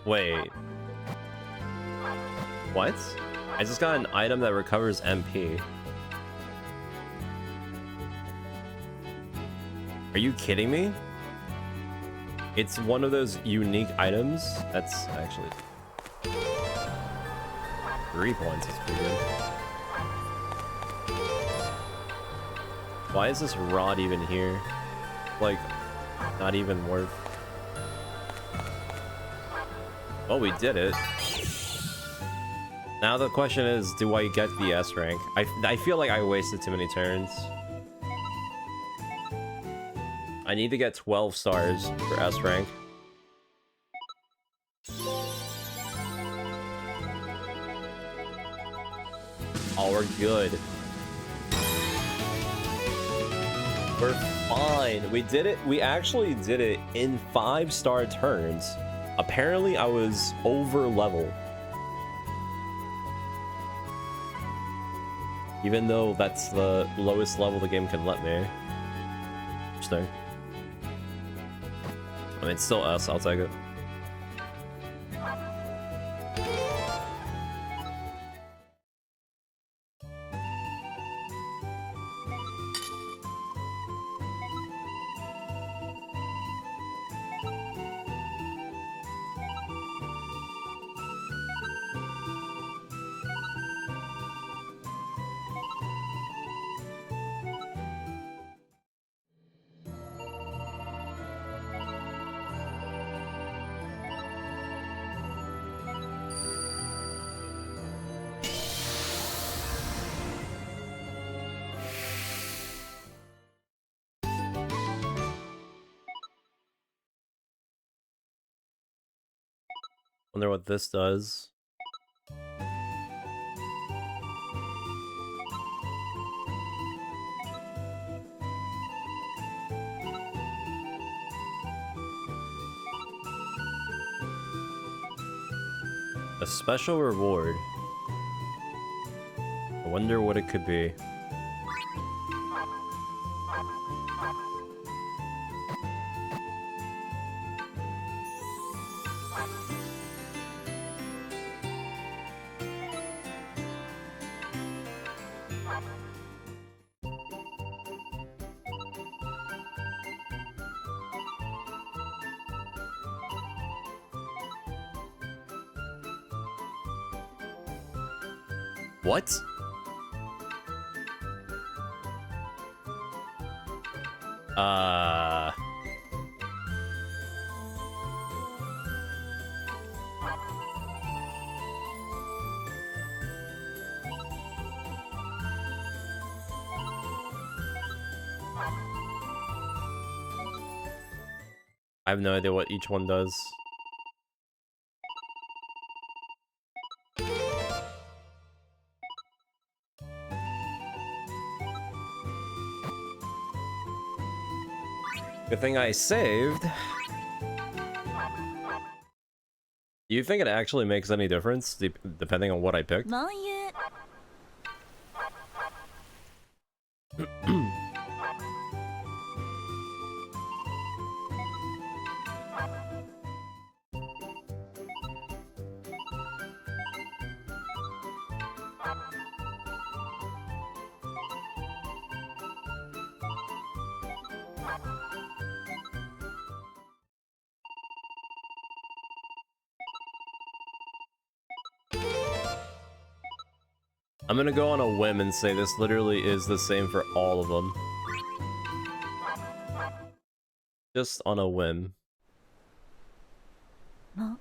Wait. What? I just got an item that recovers MP. Are you kidding me? It's one of those unique items. That's actually 3 points. That's pretty good. Why is this rod even here? Like, not even worth. Oh, we did it. Now the question is, do I get the S rank? I feel like I wasted too many turns. I need to get 12 stars for S rank. Oh, we're good. We're fine. We did it. We actually did it in 5-star turns. Apparently, I was over level. Even though that's the lowest level the game can let me. Interesting. I mean, it's still S. I'll take it. Wonder what this does. A special reward. I wonder what it could be. What? I have no idea what each one does. Good thing I saved. Do you think it actually makes any difference depending on what I picked? Mon-Yu. I'm gonna go on a whim and say this literally is the same for all of them. Just on a whim. も